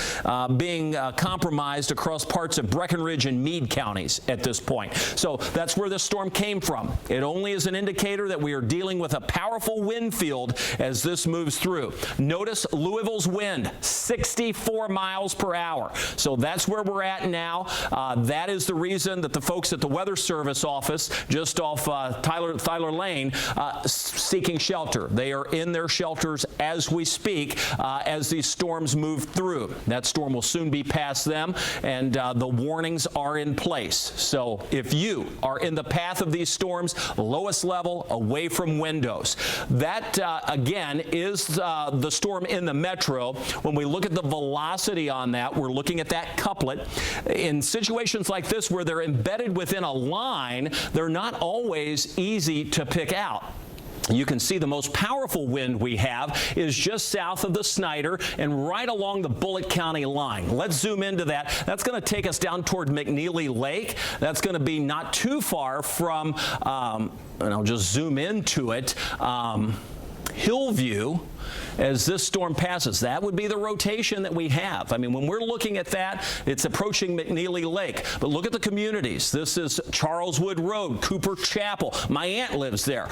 being compromised across parts of Breckenridge and Meade counties at this point. So that's where this storm came from. It only is an indicator that we are dealing with a powerful wind field as this moves through. Notice Louisville's wind, 64 miles per hour. So that's where we're at now. That is the reason that the folks at the Weather Service office just off Tyler Lane seeking shelter. They are in their shelters as we speak as these storms move through. That storm will soon be past them, and the warnings are in place. So if you are in the path of these storms, lowest level, away from windows. That, again, is the storm in the metro. When we look at the velocity on that, we're looking at that couplet. In situations like this where they're embedded within a line, they're not always easy to pick out. You can see the most powerful wind we have is just south of the Snyder and right along the Bullitt County line. Let's zoom into that. That's going to take us down toward McNeely Lake. That's going to be not too far from, and I'll just zoom into it, Hillview. As this storm passes, that would be the rotation that we have. I mean, when we're looking at that, it's approaching McNeely Lake. But look at the communities. This is Charleswood Road, Cooper Chapel. My aunt lives there.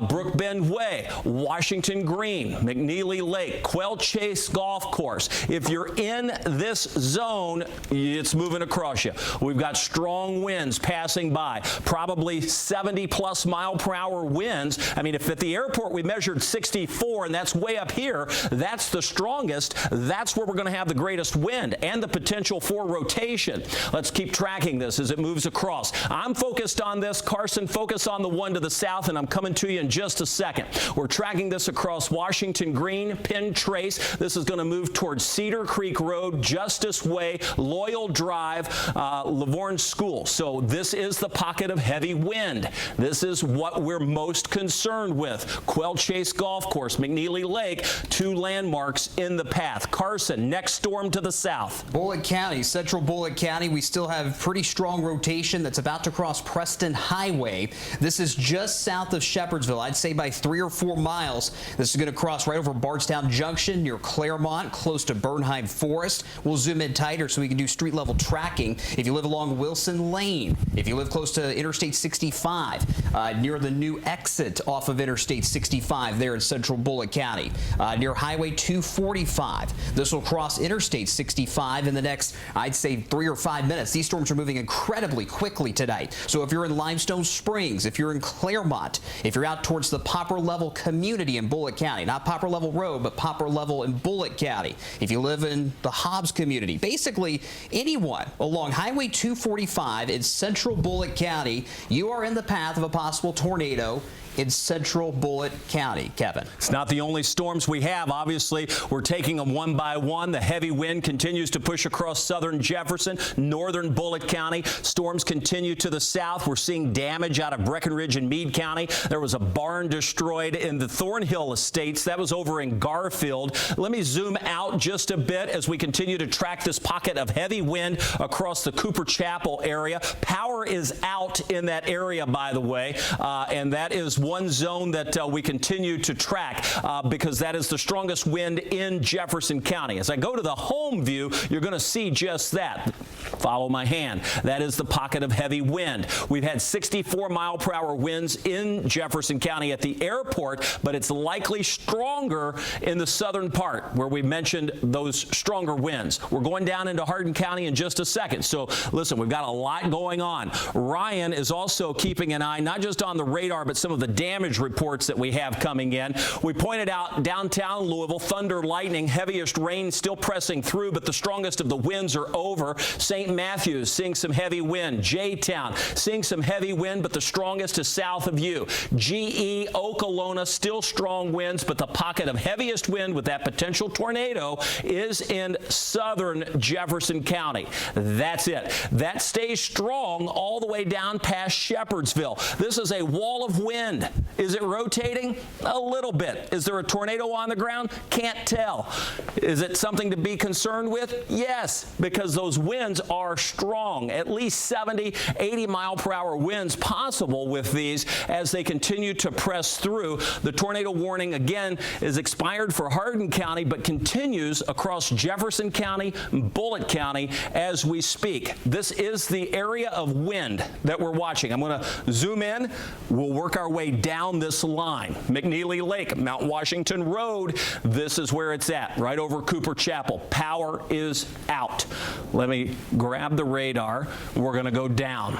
Brook Bend Way, Washington Green, McNeely Lake, Quail Chase Golf Course. If you're in this zone, it's moving across you. We've got strong winds passing by, probably 70-plus mile-per-hour winds. I mean, if at the airport we measured 64, and that's way up here, that's the strongest. That's where we're going to have the greatest wind and the potential for rotation. Let's keep tracking this as it moves across. I'm focused on this. Carson, focus on the one to the south, and I'm coming to you in just a second. We're tracking this across Washington Green, Penn Trace. This is going to move towards Cedar Creek Road, Justice Way, Loyal Drive, Lavorne School. So this is the pocket of heavy wind. This is what we're most concerned with. Quail Chase Golf Course, McNeely Lake, two landmarks in the path. Carson, next storm to the south. Bullitt County, central Bullitt County, we still have pretty strong rotation that's about to cross Preston Highway. This is just south of Shepherdsville, I'd say by 3 or 4 miles. This is going to cross right over Bardstown Junction near Claremont, close to Bernheim Forest. We'll zoom in tighter so we can do street level tracking. If you live along Wilson Lane, if you live close to Interstate 65, near the new exit off of Interstate 65 there in central Bullitt County. Near Highway 245. This will cross Interstate 65 in the next, I'd say, 3 or 5 minutes. These storms are moving incredibly quickly tonight. So if you're in Limestone Springs, if you're in Claremont, if you're out towards the Popper Level community in Bullitt County, not Popper Level Road, but Popper Level in Bullitt County, if you live in the Hobbs community, basically anyone along Highway 245 in central Bullitt County, you are in the path of a possible tornado in central Bullitt County. Kevin. It's not the only storms we have. Obviously, we're taking them one by one. The heavy wind continues to push across southern Jefferson, northern Bullitt County. Storms continue to the south. We're seeing damage out of Breckenridge and Meade County. There was a barn destroyed in the Thornhill Estates. That was over in Garfield. Let me zoom out just a bit as we continue to track this pocket of heavy wind across the Cooper Chapel area. Power is out in that area, by the way, and that is one zone that we continue to track because that is the strongest wind in Jefferson County. As I go to the home view, you're going to see just that. Follow my hand. That is the pocket of heavy wind. We've had 64-mile-per-hour winds in Jefferson County at the airport, but it's likely stronger in the southern part where we mentioned those stronger winds. We're going down into Hardin County in just a second. So listen, we've got a lot going on. Ryan is also keeping an eye not just on the radar, but some of the damage reports that we have coming in. We pointed out downtown Louisville, thunder, lightning, heaviest rain still pressing through, but the strongest of the winds are over. St. Matthews seeing some heavy wind. J-Town seeing some heavy wind, but the strongest is south of you. GE, Okolona, still strong winds, but the pocket of heaviest wind with that potential tornado is in southern Jefferson County. That's it. That stays strong all the way down past Shepherdsville. This is a wall of wind. Is it rotating? A little bit. Is there a tornado on the ground? Can't tell. Is it something to be concerned with? Yes, because those winds are strong. At least 70, 80-mile-per-hour winds possible with these as they continue to press through. The tornado warning, again, is expired for Hardin County, but continues across Jefferson County and Bullitt County as we speak. This is the area of wind that we're watching. I'm going to zoom in. We'll work our way down this line. McNeely Lake, Mount Washington Road, this is where it's at, right over Cooper Chapel. Power is out. Let me grab the radar. We're going to go down.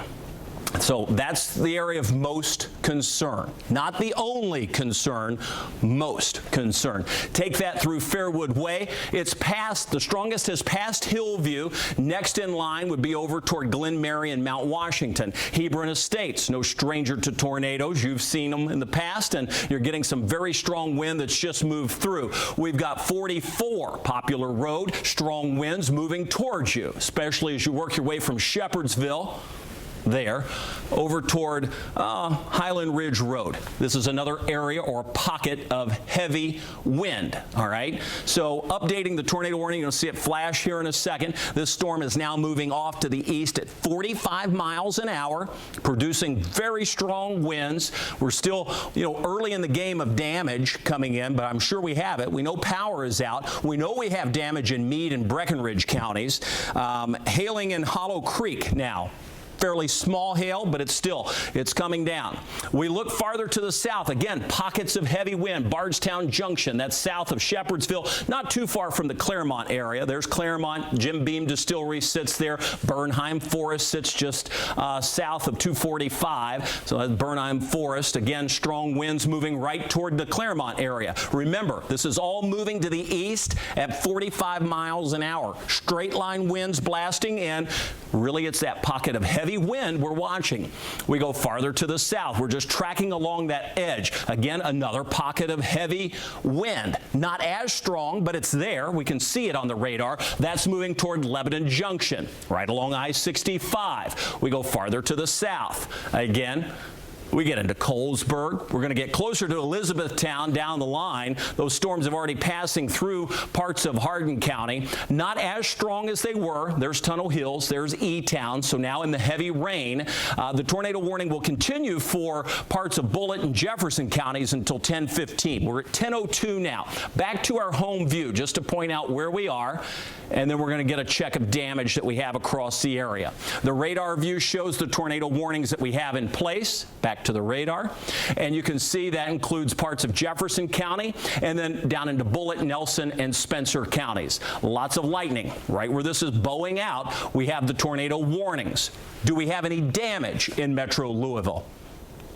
So that's the area of most concern. Not the only concern, most concern. Take that through Fairwood Way. It's past, the strongest has passed Hillview. Next in line would be over toward Glen Mary and Mount Washington. Hebron Estates, no stranger to tornadoes. You've seen them in the past, and you're getting some very strong wind that's just moved through. We've got 44 Popular Road, strong winds moving towards you, especially as you work your way from Shepherdsville there over toward Highland Ridge Road. This is another area or pocket of heavy wind, all right? So updating the tornado warning, you'll see it flash here in a second. This storm is now moving off to the east at 45 miles an hour, producing very strong winds. We're still, early in the game of damage coming in, but I'm sure we have it. We know power is out. We know we have damage in Meade and Breckenridge counties. Hailing in Hollow Creek now. Fairly small hail, but it's coming down. We look farther to the south. Again, pockets of heavy wind. Bardstown Junction, that's south of Shepherdsville, not too far from the Claremont area. There's Claremont. Jim Beam Distillery sits there. Bernheim Forest sits just south of 245. So that's Bernheim Forest. Again, strong winds moving right toward the Claremont area. Remember, this is all moving to the east at 45 miles an hour. Straight line winds blasting in. Really, it's that pocket of heavy wind we're watching. We go farther to the south. We're just tracking along that edge. Again, another pocket of heavy wind. Not as strong, but it's there. We can see it on the radar. That's moving toward Lebanon Junction, right along I-65. We go farther to the south. Again, we get into Colesburg. We're going to get closer to Elizabethtown down the line. Those storms have already passing through parts of Hardin County. Not as strong as they were. There's Tunnel Hills. There's E-Town. So now in the heavy rain, the tornado warning will continue for parts of Bullitt and Jefferson counties until 10:15. We're at 10:02 now. Back to our home view just to point out where we are, and then we're going to get a check of damage that we have across the area. The radar view shows the tornado warnings that we have in place. Back to the radar, and you can see that includes parts of Jefferson County and then down into Bullitt, Nelson, and Spencer counties. Lots of lightning. Right where this is bowing out, we have the tornado warnings. Do we have any damage in Metro Louisville?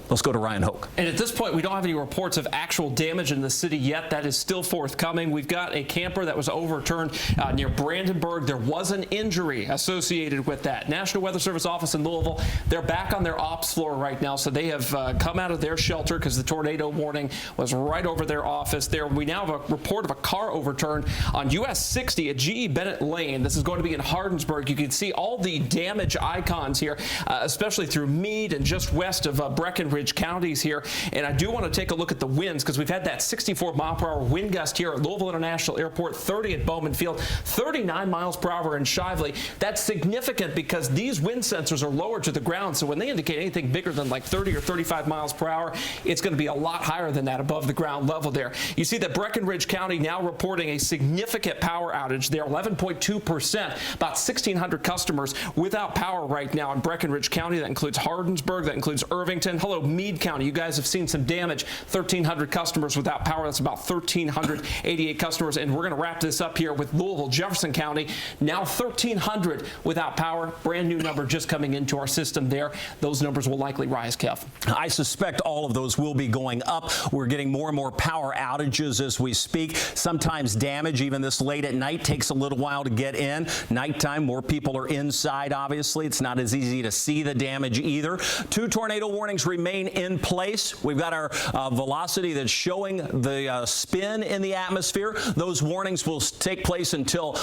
Let's go to Ryan Hoke. And at this point, we don't have any reports of actual damage in the city yet. That is still forthcoming. We've got a camper that was overturned near Brandenburg. There was an injury associated with that. National Weather Service office in Louisville, they're back on their ops floor right now, so they have come out of their shelter because the tornado warning was right over their office there. We now have a report of a car overturned on US 60 at GE Bennett Lane. This is going to be in Hardinsburg. You can see all the damage icons here, especially through Meade and just west of Breckenridge counties here. And I do want to take a look at the winds because we've had that 64 mile per hour wind gust here at Louisville International Airport, 30 at Bowman Field, 39 miles per hour in Shively. That's significant because these wind sensors are lower to the ground. So when they indicate anything bigger than like 30 or 35 miles per hour, it's going to be a lot higher than that above the ground level there. You see that Breckenridge County now reporting a significant power outage there, 11.2%, about 1,600 customers without power right now in Breckenridge County. That includes Hardinsburg, that includes Irvington. Hello, Meade County. You guys have seen some damage. 1,300 customers without power. That's about 1,388 customers. And we're going to wrap this up here with Louisville, Jefferson County. Now 1,300 without power. Brand new number just coming into our system there. Those numbers will likely rise, Kev. I suspect all of those will be going up. We're getting more and more power outages as we speak. Sometimes damage, even this late at night, takes a little while to get in. Nighttime, more people are inside, obviously. It's not as easy to see the damage either. 2 tornado warnings remain in place. We've got our velocity that's showing the spin in the atmosphere. Those warnings will take place until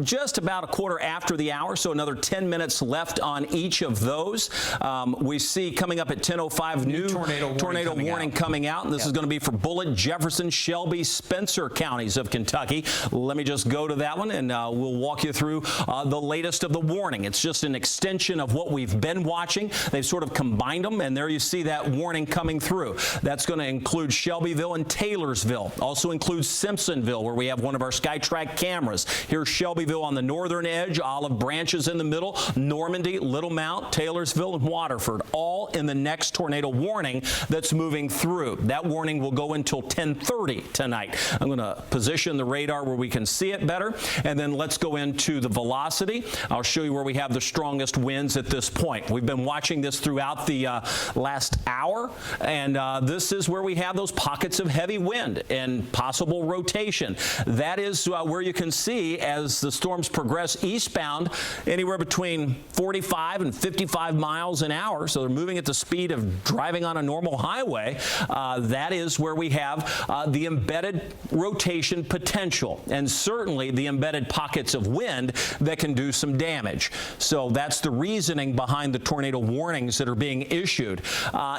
just about a quarter after the hour, so another 10 minutes left on each of those. We see coming up at 10:05 new tornado warning coming out, and this is going to be for Bullitt, Jefferson, Shelby, Spencer counties of Kentucky. Let me just go to that one, and we'll walk you through the latest of the warning. It's just an extension of what we've been watching. They've sort of combined them, and there you see that warning coming through. That's going to include Shelbyville and Taylorsville. Also includes Simpsonville, where we have one of our SkyTrack cameras. Here's Shelbyville on the northern edge, Olive Branches in the middle, Normandy, Little Mount, Taylorsville, and Waterford, all in the next tornado warning that's moving through. That warning will go until 10:30 tonight. I'm going to position the radar where we can see it better, and then let's go into the velocity. I'll show you where we have the strongest winds at this point. We've been watching this throughout the last hour, and this is where we have those pockets of heavy wind and possible rotation. That is where you can see as the storms progress eastbound anywhere between 45 and 55 miles an hour, so they're moving at the speed of driving on a normal highway. That is where we have the embedded rotation potential, and certainly the embedded pockets of wind that can do some damage. So that's the reasoning behind the tornado warnings that are being issued.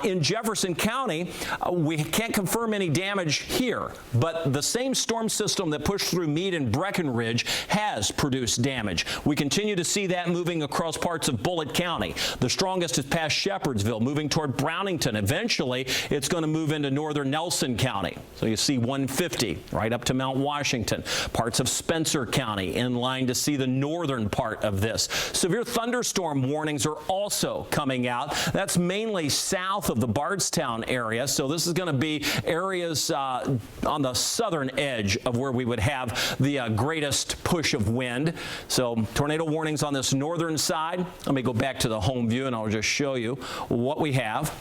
In Jefferson County, we can't confirm any damage here, but the same storm system that pushed through Meade and Breckenridge has produced damage. We continue to see that moving across parts of Bullitt County. The strongest is past Shepherdsville, moving toward Brownington. Eventually, it's going to move into northern Nelson County. So you see 150 right up to Mount Washington. Parts of Spencer County in line to see the northern part of this. Severe thunderstorm warnings are also coming out. That's mainly south of the Bardstown area. So this is going to be areas on the southern edge of where we would have the greatest push of wind. So tornado warnings on this northern side. Let me go back to the home view and I'll just show you what we have.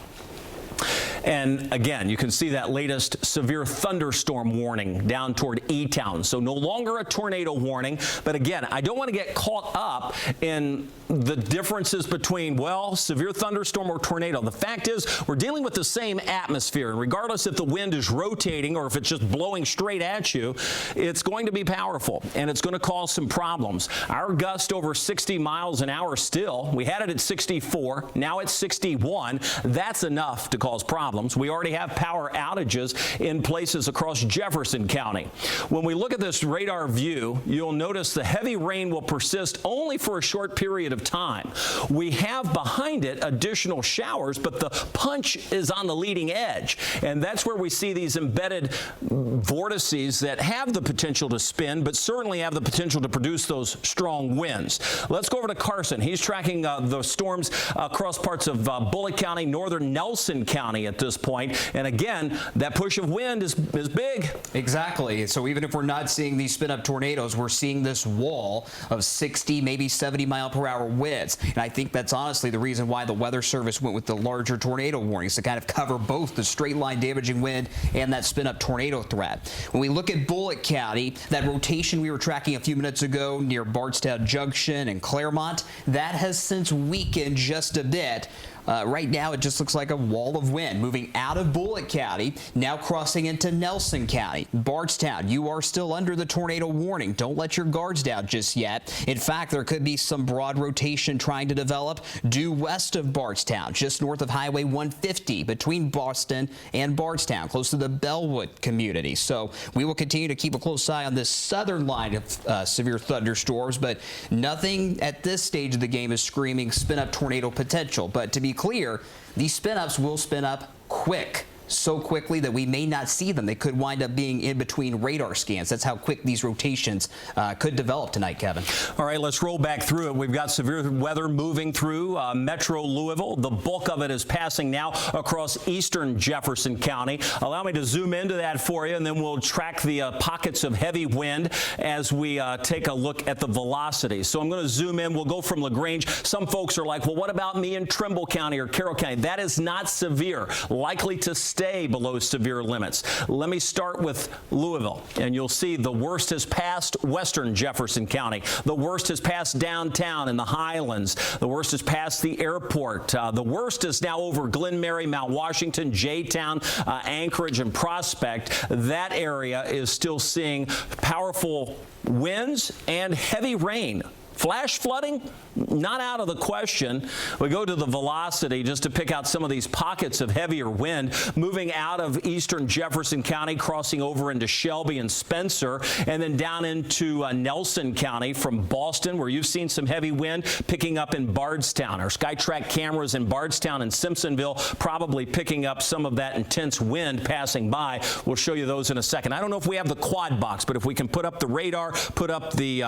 And again, you can see that latest severe thunderstorm warning down toward E-Town. So no longer a tornado warning. But again, I don't want to get caught up in the differences between, well, severe thunderstorm or tornado. The fact is, we're dealing with the same atmosphere. And regardless if the wind is rotating or if it's just blowing straight at you, it's going to be powerful and it's going to cause some problems. Our gust over 60 miles an hour still, we had it at 64, now it's 61. That's enough to cause problems. We already have power outages in places across Jefferson County. When we look at this radar view, you'll notice the heavy rain will persist only for a short period of time. We have behind it additional showers, but the punch is on the leading edge. And that's where we see these embedded vortices that have the potential to spin, but certainly have the potential to produce those strong winds. Let's go over to Carson. He's tracking the storms across parts of Bullitt County, northern Nelson County at at this point. And again, that push of wind is big. Exactly. So even if we're not seeing these spin-up tornadoes, we're seeing this wall of 60, maybe 70-mile-per-hour winds. And I think that's honestly the reason why the Weather Service went with the larger tornado warnings, to kind of cover both the straight-line damaging wind and that spin-up tornado threat. When we look at Bullitt County, that rotation we were tracking a few minutes ago near Bardstown Junction and Claremont, that has since weakened just a bit. Right now, it just looks like a wall of wind moving out of Bullitt County, now crossing into Nelson County. Bardstown, you are still under the tornado warning. Don't let your guards down just yet. In fact, there could be some broad rotation trying to develop due west of Bardstown, just north of Highway 150 between Boston and Bardstown, close to the Bellwood community. So we will continue to keep a close eye on this southern line of severe thunderstorms, but nothing at this stage of the game is screaming spin-up tornado potential. But to be clear, these spin-ups will spin up quick. So quickly that we may not see them. They could wind up being in between radar scans. That's how quick these rotations could develop tonight, Kevin. All right, let's roll back through it. We've got severe weather moving through Metro Louisville. The bulk of it is passing now across eastern Jefferson County. Allow me to zoom into that for you, and then we'll track the pockets of heavy wind as we take a look at the velocity. So I'm going to zoom in. We'll go from LaGrange. Some folks are like, well, what about me in Trimble County or Carroll County? That is not severe. Likely to stay below severe limits. Let me start with Louisville, and you'll see the worst has passed western Jefferson County. The worst has passed downtown in the Highlands. The worst has passed the airport. The worst is now over Glen Mary, Mount Washington, J-Town, Anchorage, and Prospect. That area is still seeing powerful winds and heavy rain. Flash flooding, not out of the question. We go to the velocity just to pick out some of these pockets of heavier wind moving out of eastern Jefferson County, crossing over into Shelby and Spencer, and then down into Nelson County from Boston, where you've seen some heavy wind, picking up in Bardstown. Our SkyTrack cameras in Bardstown and Simpsonville probably picking up some of that intense wind passing by. We'll show you those in a second. I don't know if we have the quad box, but if we can put up the radar, put up the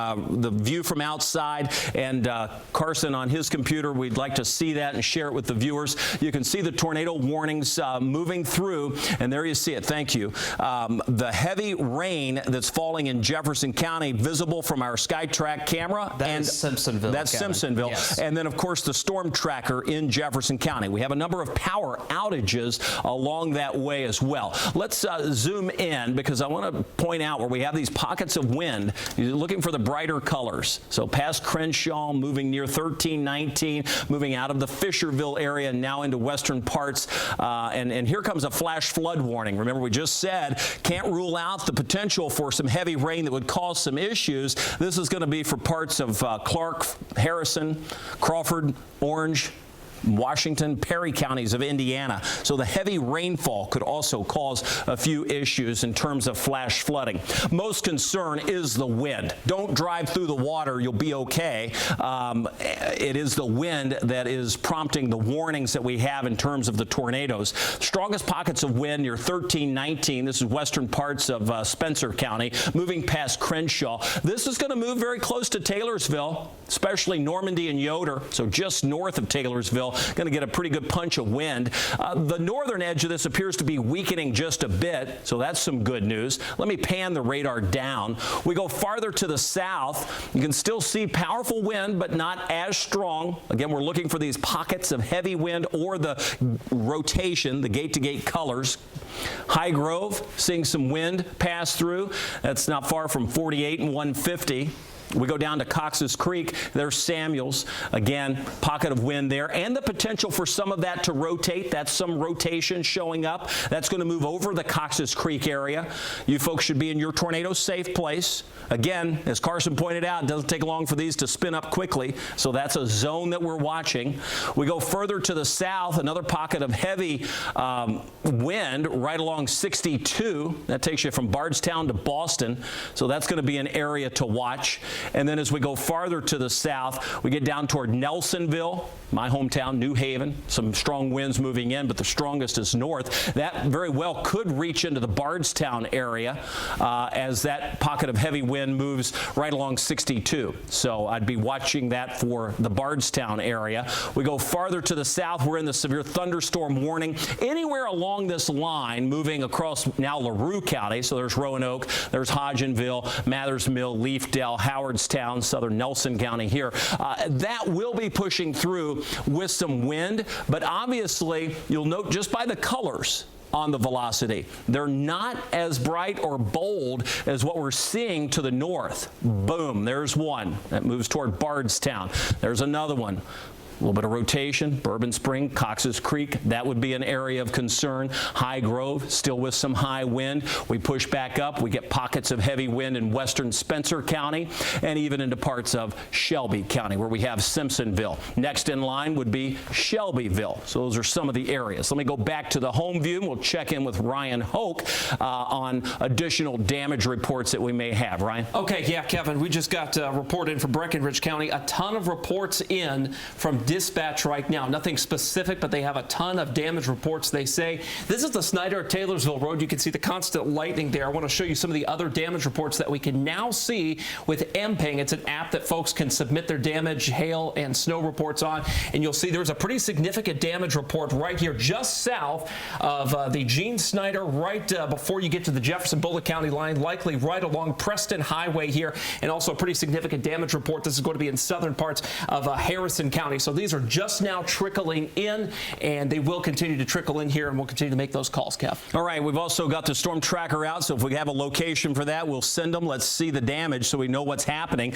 view from outside, and Carson on his computer, we'd like to see that and share it with the viewers. You can see the tornado warnings moving through, and there you see it. Thank you. The heavy rain that's falling in Jefferson County, visible from our SkyTrack camera. That's Simpsonville. That's Kevin. Simpsonville. Yes. And then, of course, the storm tracker in Jefferson County. We have a number of power outages along that way as well. Let's zoom in, because I want to point out where we have these pockets of wind. You're looking for the brighter colors. So past Crenshaw, moving near 1319, moving out of the Fisherville area and now into western parts. And here comes a flash flood warning. Remember, we just said can't rule out the potential for some heavy rain that would cause some issues. This is going to be for parts of Clark, Harrison, Crawford, Orange, Washington, Perry counties of Indiana. So the heavy rainfall could also cause a few issues in terms of flash flooding. Most concern is the wind. Don't drive through the water. You'll be okay. It is the wind that is prompting the warnings that we have in terms of the tornadoes. Strongest pockets of wind near 1319. This is western parts of Spencer County, moving past Crenshaw. This is going to move very close to Taylorsville, especially Normandy and Yoder, so just north of Taylorsville. Going to get a pretty good punch of wind. The northern edge of this appears to be weakening just a bit, so that's some good news. Let me pan the radar down. We go farther to the south. You can still see powerful wind, but not as strong. Again, we're looking for these pockets of heavy wind or the rotation, the gate-to-gate colors. High Grove, seeing some wind pass through. That's not far from 48 and 150. We go down to Cox's Creek. There's Samuels. Again, pocket of wind there, and the potential for some of that to rotate. That's some rotation showing up. That's going to move over the Cox's Creek area. You folks should be in your tornado safe place. Again, as Carson pointed out, it doesn't take long for these to spin up quickly, so that's a zone that we're watching. We go further to the south, another pocket of heavy wind right along 62. That takes you from Bardstown to Boston, so that's going to be an area to watch. And then as we go farther to the south, we get down toward Nelsonville, my hometown, New Haven. Some strong winds moving in, but the strongest is north. That very well could reach into the Bardstown area as that pocket of heavy wind moves right along 62. So I'd be watching that for the Bardstown area. We go farther to the south, we're in the severe thunderstorm warning. Anywhere along this line, moving across now LaRue County, so there's Roanoke, there's Hodgenville, Mathers Mill, Leafdale, Howardstown, southern Nelson County here. That will be pushing through with some wind, but obviously you'll note just by the colors on the velocity, they're not as bright or bold as what we're seeing to the north. Boom, there's one that moves toward Bardstown. There's another one. A little bit of rotation, Bourbon Spring, Cox's Creek, that would be an area of concern. High Grove, still with some high wind. We push back up, we get pockets of heavy wind in western Spencer County and even into parts of Shelby County where we have Simpsonville. Next in line would be Shelbyville. So those are some of the areas. Let me go back to the home view and we'll check in with Ryan Hoke on additional damage reports that we may have. Ryan? Okay, yeah, Kevin, we just got a report in from Breckenridge County. A ton of reports in from dispatch right now. Nothing specific, but they have a ton of damage reports, they say. This is the Snyder-Taylorsville Road. You can see the constant lightning there. I want to show you some of the other damage reports that we can now see with MPing. It's an app that folks can submit their damage, hail, and snow reports on, and you'll see there's a pretty significant damage report right here just south of the Gene Snyder, right before you get to the Jefferson-Bullitt County line, likely right along Preston Highway here, and also a pretty significant damage report. This is going to be in southern parts of Harrison County. So these are just now trickling in, and they will continue to trickle in here, and we'll continue to make those calls, Kev. All right, we've also got the storm tracker out, so if we have a location for that, we'll send them. Let's see the damage so we know what's happening.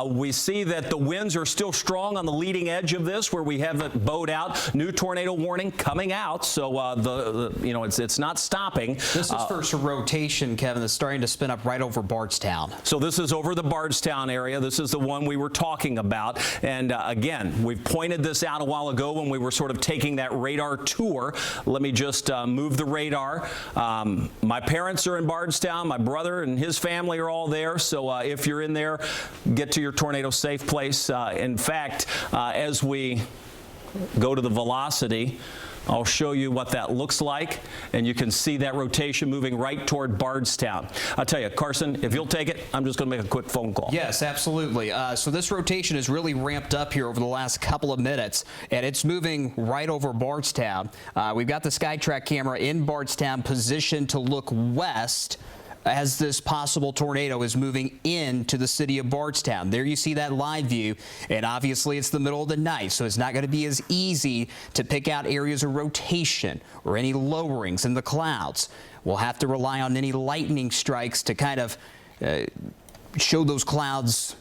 We see that the winds are still strong on the leading edge of this, where we have it bowed out. New tornado warning coming out, so it's not stopping. This is first rotation, Kevin, that's starting to spin up right over Bardstown. So this is over the Bardstown area. This is the one we were talking about, and again, we've pointed this out a while ago when we were sort of taking that radar tour. Let me just move the radar. My parents are in Bardstown. My brother and his family are all there. So if you're in there, get to your tornado safe place. In fact, as we go to the velocity, I'll show you what that looks like, and you can see that rotation moving right toward Bardstown. I'll tell you, Carson, if you'll take it, I'm just going to make a quick phone call. Yes, absolutely. So this rotation is really ramped up here over the last couple of minutes, and it's moving right over Bardstown. We've got the SkyTrack camera in Bardstown positioned to look west as this possible tornado is moving into the city of Bardstown. There you see that live view, and obviously it's the middle of the night, so it's not going to be as easy to pick out areas of rotation or any lowerings in the clouds. We'll have to rely on any lightning strikes to kind of show those clouds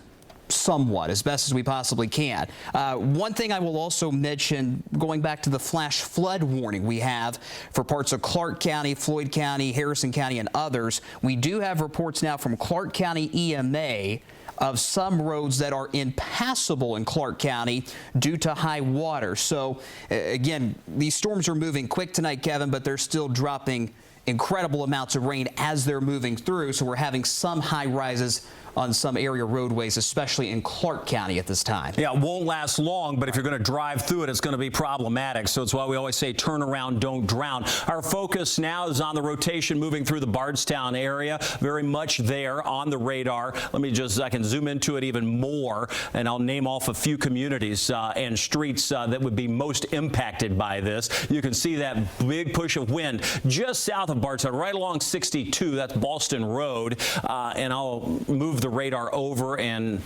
somewhat, as best as we possibly can. One thing I will also mention, going back to the flash flood warning we have for parts of Clark County, Floyd County, Harrison County, and others, we do have reports now from Clark County EMA of some roads that are impassable in Clark County due to high water. So, again, these storms are moving quick tonight, Kevin, but they're still dropping incredible amounts of rain as they're moving through, so we're having some high rises on some area roadways, especially in Clark County at this time. Yeah, it won't last long, but if you're going to drive through it, it's going to be problematic. So it's why we always say turn around, don't drown. Our focus now is on the rotation moving through the Bardstown area, very much there on the radar. I can zoom into it even more, and I'll name off a few communities and streets that would be most impacted by this. You can see that big push of wind just south of Bardstown, right along 62, that's Boston Road, and I'll move the radar over and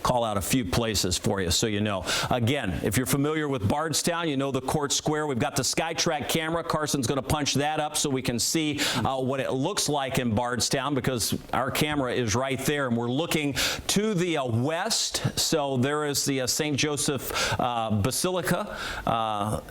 call out a few places for you so you know. Again, if you're familiar with Bardstown, you know the Court Square. We've got the SkyTrack camera. Carson's going to punch that up so we can see what it looks like in Bardstown, because our camera is right there, and we're looking to the west. So there is the St. Joseph Basilica.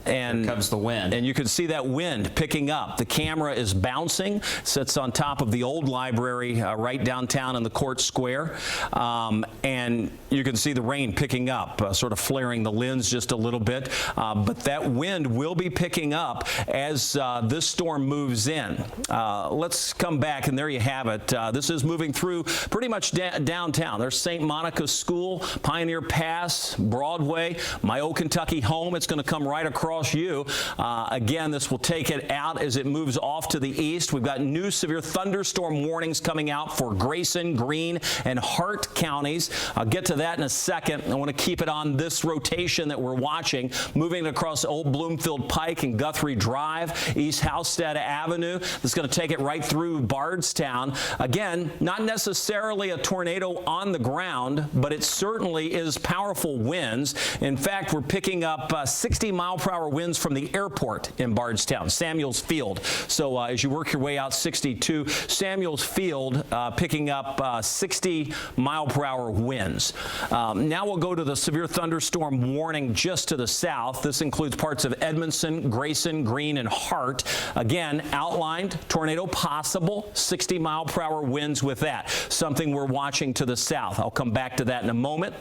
And here comes the wind. And you can see that wind picking up. The camera is bouncing, sits on top of the old library right downtown in the Court Square. And You can see the rain picking up, sort of flaring the lens just a little bit, but that wind will be picking up as this storm moves in. Let's come back, and there you have it. This is moving through pretty much downtown. There's St. Monica School, Pioneer Pass, Broadway, my old Kentucky home. It's going to come right across you. Again, this will take it out as it moves off to the east. We've got new severe thunderstorm warnings coming out for Grayson, Greene, and Hart counties. I'll get to that in a second. I want to keep it on this rotation that we're watching, moving across Old Bloomfield Pike and Guthrie Drive, East Halstead Avenue. That's going to take it right through Bardstown. Again, not necessarily a tornado on the ground, but it certainly is powerful winds. In fact, we're picking up 60-mile-per-hour winds from the airport in Bardstown, Samuels Field. So as you work your way out 62, Samuels Field picking up 60-mile-per-hour winds. Now we'll go to the severe thunderstorm warning just to the south. This includes parts of Edmondson, Grayson, Greene, and Hart. Again, outlined, tornado possible, 60-mile-per-hour winds with that. Something we're watching to the south. I'll come back to that in a moment.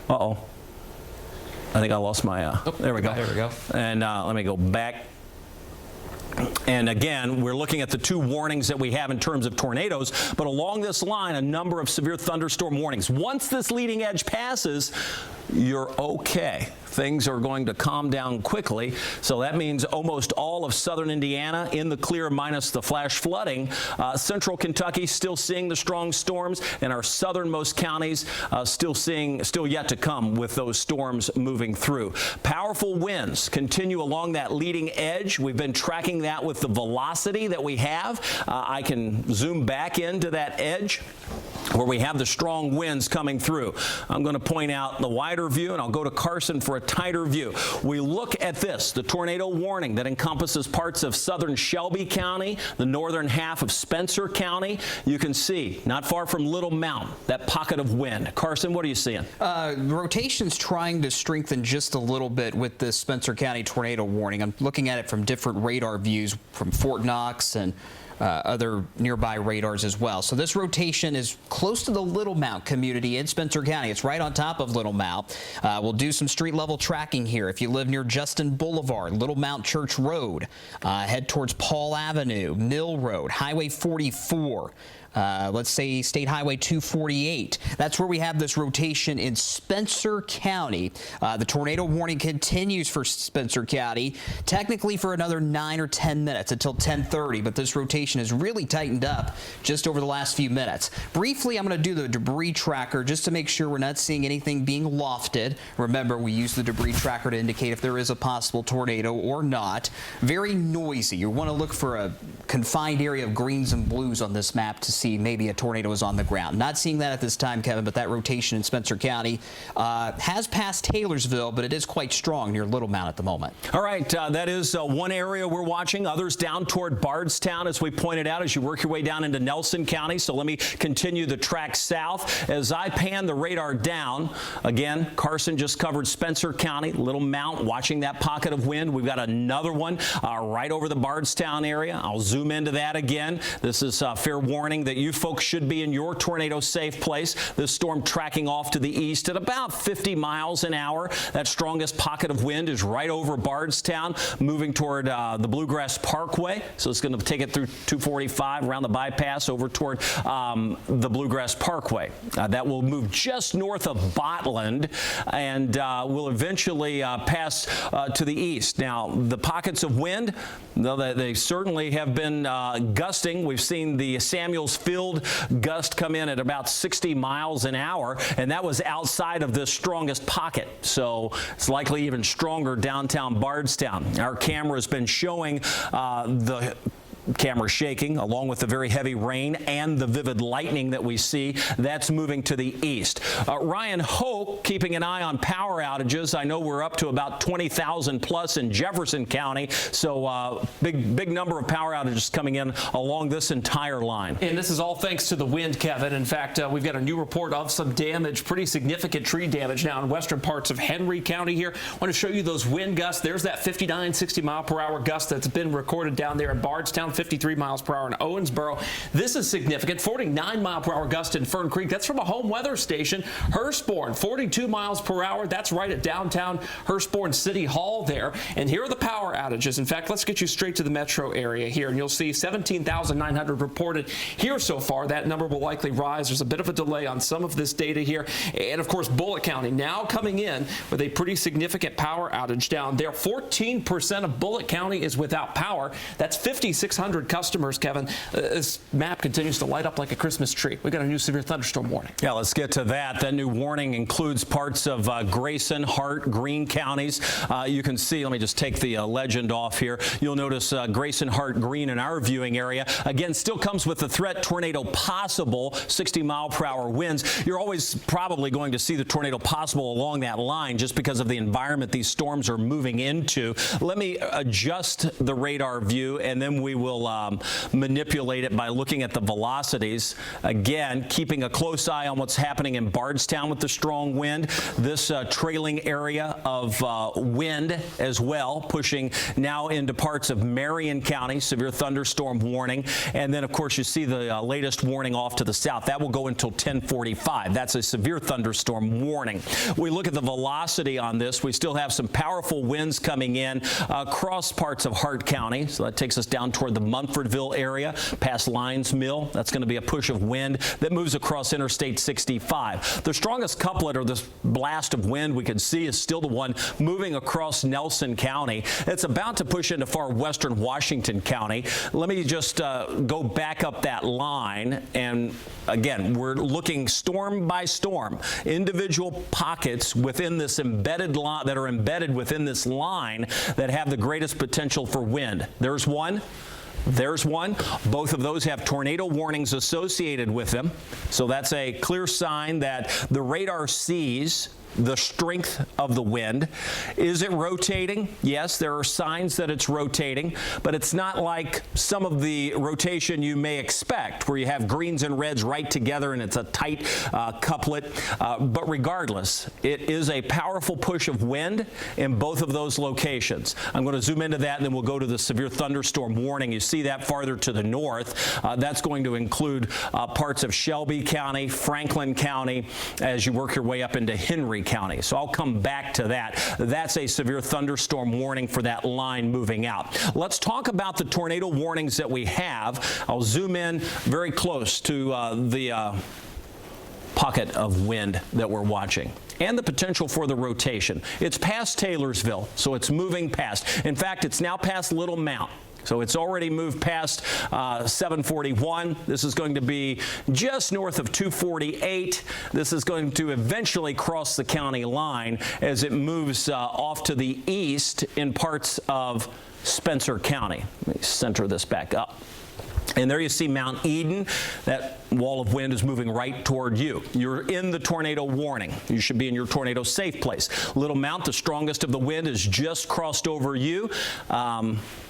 Uh-oh. I think I lost my, there we go. There we go. And let me go back. And again, we're looking at the two warnings that we have in terms of tornadoes, but along this line, a number of severe thunderstorm warnings. Once this leading edge passes, you're okay. Things are going to calm down quickly. So that means almost all of southern Indiana in the clear minus the flash flooding. Central Kentucky still seeing the strong storms, and our southernmost counties still yet to come with those storms moving through. Powerful winds continue along that leading edge. We've been tracking that with the velocity that we have. I can zoom back into that edge where we have the strong winds coming through. I'm going to point out the wider view, and I'll go to Carson for a tighter view. We look at this, the tornado warning that encompasses parts of southern Shelby County, the northern half of Spencer County. You can see, not far from Little Mountain, that pocket of wind. Carson, what are you seeing? Rotation's trying to strengthen just a little bit with this Spencer County tornado warning. I'm looking at it from different radar views from Fort Knox and other nearby radars as well. So this rotation is close to the Little Mount community in Spencer County. It's right on top of Little Mount. We'll do some street level tracking here. If you live near Justin Boulevard, Little Mount Church Road, head towards Paul Avenue, Mill Road, Highway 44. Let's say State Highway 248. That's where we have this rotation in Spencer County. The tornado warning continues for Spencer County, technically for another 9 or 10 minutes until 10:30, but this rotation has really tightened up just over the last few minutes. Briefly, I'm going to do the debris tracker just to make sure we're not seeing anything being lofted. Remember, we use the debris tracker to indicate if there is a possible tornado or not. Very noisy. You want to look for a confined area of greens and blues on this map to see maybe a tornado is on the ground. Not seeing that at this time, Kevin, but that rotation in Spencer County has passed Taylorsville, but it is quite strong near Little Mount at the moment. All right, that is one area we're watching. Others down toward Bardstown, as we pointed out, as you work your way down into Nelson County. So let me continue the track south. As I pan the radar down, again, Carson just covered Spencer County, Little Mount, watching that pocket of wind. We've got another one right over the Bardstown area. I'll zoom into that again. This is fair warning that you folks should be in your tornado safe place. This storm tracking off to the east at about 50 miles an hour. That strongest pocket of wind is right over Bardstown, moving toward the Bluegrass Parkway. So it's going to take it through 245 around the bypass over toward the Bluegrass Parkway. That will move just north of Botland and will eventually pass to the east. Now, the pockets of wind, though they certainly have been gusting. We've seen the Samuels Field gust come in at about 60 miles an hour, and that was outside of the strongest pocket. So it's likely even stronger downtown Bardstown. Our camera has been showing the camera shaking along with the very heavy rain and the vivid lightning that we see. That's moving to the east. Ryan Hoke keeping an eye on power outages. I know we're up to about 20,000 plus in Jefferson County, so big number of power outages coming in along this entire line. And this is all thanks to the wind, Kevin. In fact, we've got a new report of some damage, pretty significant tree damage now in western parts of Henry County here. I want to show you those wind gusts. There's that 59, 60 mile per hour gust that's been recorded down there in Bardstown. downtown, 53 miles per hour in Owensboro. This is significant. 49-mile-per-hour gust in Fern Creek. That's from a home weather station. Hurstbourne, 42 miles per hour. That's right at downtown Hurstbourne City Hall there. And here are the power outages. In fact, let's get you straight to the metro area here, and you'll see 17,900 reported here so far. That number will likely rise. There's a bit of a delay on some of this data here. And, of course, Bullitt County now coming in with a pretty significant power outage down there. 14% of Bullitt County is without power. That's 5,600 customers, Kevin. This map continues to light up like a Christmas tree. We got a new severe thunderstorm warning. Yeah, let's get to that. That new warning includes parts of Grayson, Hart, Greene counties. You can see, let me just take the legend off here. You'll notice Grayson, Hart, Greene in our viewing area. Again, still comes with the threat, tornado possible, 60-mile-per-hour winds. You're always probably going to see the tornado possible along that line just because of the environment these storms are moving into. Let me adjust the radar view, and then we will manipulate it by looking at the velocities. Again, keeping a close eye on what's happening in Bardstown with the strong wind. This trailing area of wind as well, pushing now into parts of Marion County, severe thunderstorm warning. And then, of course, you see the latest warning off to the south. That will go until 10:45. That's a severe thunderstorm warning. We look at the velocity on this. We still have some powerful winds coming in across parts of Hart County. So that takes us down toward the Munfordville area, past Lyons Mill. That's going to be a push of wind that moves across Interstate 65. The strongest couplet, or this blast of wind we can see, is still the one moving across Nelson County. It's about to push into far western Washington County. Let me just go back up that line. And again, we're looking storm by storm, individual pockets within this embedded line that are embedded within this line that have the greatest potential for wind. There's one. There's one. Both of those have tornado warnings associated with them. So that's a clear sign that the radar sees the strength of the wind. Is it rotating? Yes, there are signs that it's rotating, but it's not like some of the rotation you may expect, where you have greens and reds right together and it's a tight couplet. But regardless, it is a powerful push of wind in both of those locations. I'm going to zoom into that, and then we'll go to the severe thunderstorm warning. You see that farther to the north. That's going to include parts of Shelby County, Franklin County, as you work your way up into Henry County. So I'll come back to that. That's a severe thunderstorm warning for that line moving out. Let's talk about the tornado warnings that we have. I'll zoom in very close to the pocket of wind that we're watching and the potential for the rotation. It's past Taylorsville, so it's moving past. In fact, it's now past Little Mount. So it's already moved past 741. This is going to be just north of 248. This is going to eventually cross the county line as it moves off to the east in parts of Spencer County. Let me center this back up. And there you see Mount Eden. That wall of wind is moving right toward you. You're in the tornado warning. You should be in your tornado safe place. Little Mount, the strongest of the wind, is just crossed over you.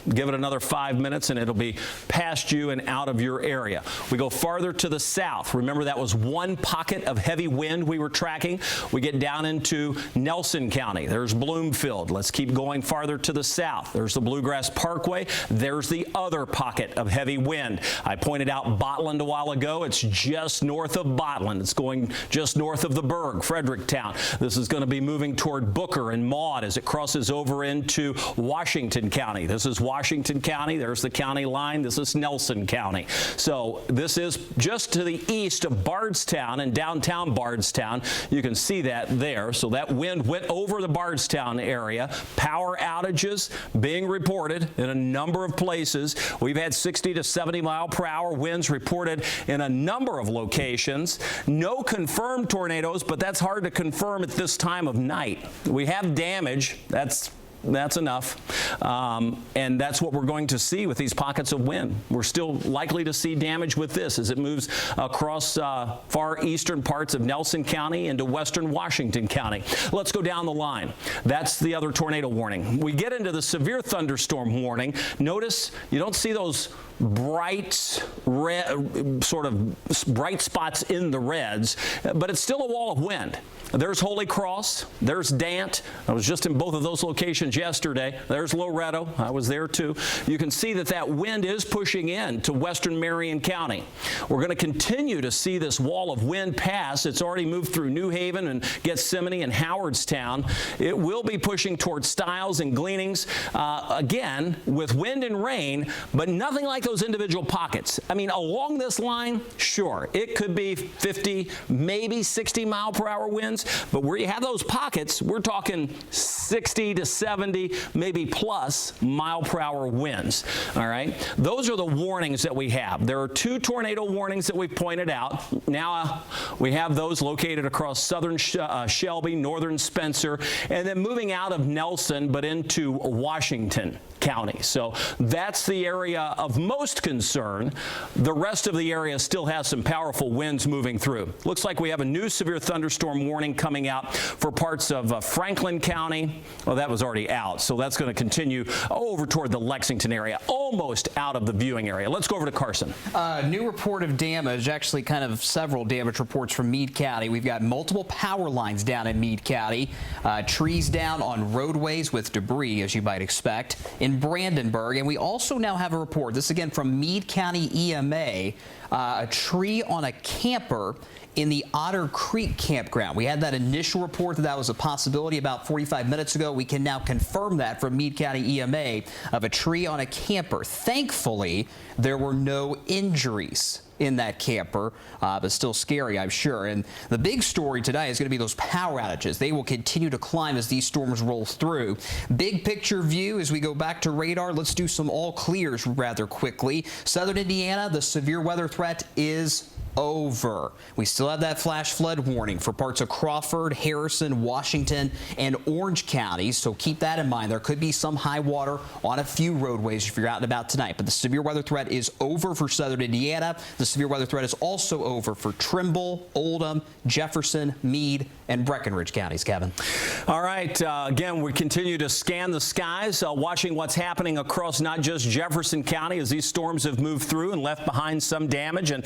Give it another 5 minutes and it'll be past you and out of your area. We go farther to the south. Remember, that was one pocket of heavy wind we were tracking. We get down into Nelson County. There's Bloomfield. Let's keep going farther to the south. There's the Bluegrass Parkway. There's the other pocket of heavy wind. I pointed out Botland a while ago. It's just north of Botland. It's going just north of the Berg, Fredericktown. This is going to be moving toward Booker and Maud as it crosses over into Washington County. This is Washington County. There's the county line. This is Nelson County. So this is just to the east of Bardstown and downtown Bardstown. You can see that there. So that wind went over the Bardstown area. Power outages being reported in a number of places. We've had 60 to 70-mile-per-hour winds reported in a number of locations. No confirmed tornadoes, but that's hard to confirm at this time of night. We have damage. That's enough. And that's what we're going to see with these pockets of wind. We're still likely to see damage with this as it moves across far eastern parts of Nelson County into western Washington County. Let's go down the line. That's the other tornado warning. We get into the severe thunderstorm warning. Notice you don't see those bright red, sort of bright spots in the reds, but it's still a wall of wind. There's Holy Cross. There's Dant. I was just in both of those locations Hurricanes yesterday. There's Loretto. I was there too. You can see that wind is pushing in to western Marion County. We're going to continue to see this wall of wind pass. It's already moved through New Haven and Gethsemane and Howardstown. It will be pushing towards Stiles and Gleanings, again, with wind and rain, but nothing like those individual pockets. I mean, along this line, sure, it could be 50, maybe 60 mile per hour winds, but where you have those pockets, we're talking 60 to 70, maybe plus mile per hour winds. All right. Those are the warnings that we have. There are 2 tornado warnings that we've pointed out. Now we have those located across southern Shelby, northern Spencer, and then moving out of Nelson, but into Washington County. So that's the area of most concern. The rest of the area still has some powerful winds moving through. Looks like we have a new severe thunderstorm warning coming out for parts of Franklin County. Well, that was already out, so that's going to continue over toward the Lexington area, almost out of the viewing area. Let's go over to Carson. New report of damage, actually kind of several damage reports from Meade County. We've got multiple power lines down in Meade County, trees down on roadways with debris, as you might expect, in Brandenburg. And we also now have a report, this again from Meade County EMA, a tree on a camper in the Otter Creek campground. We had that initial report that was a possibility about 45 minutes ago. We can now confirm that from Meade County EMA of a tree on a camper. Thankfully, there were no injuries in that camper, but still scary, I'm sure. And the big story today is going to be those power outages. They will continue to climb as these storms roll through. Big picture view as we go back to radar. Let's do some all clears rather quickly. Southern Indiana, the severe weather threat is over. We still have that flash flood warning for parts of Crawford, Harrison, Washington, and Orange counties, so keep that in mind. There could be some high water on a few roadways if you're out and about tonight, but the severe weather threat is over for Southern Indiana. The severe weather threat is also over for Trimble, Oldham, Jefferson, Meade, and Breckinridge counties. Kevin. All right. Again, we continue to scan the skies, watching what's happening across not just Jefferson County as these storms have moved through and left behind some damage and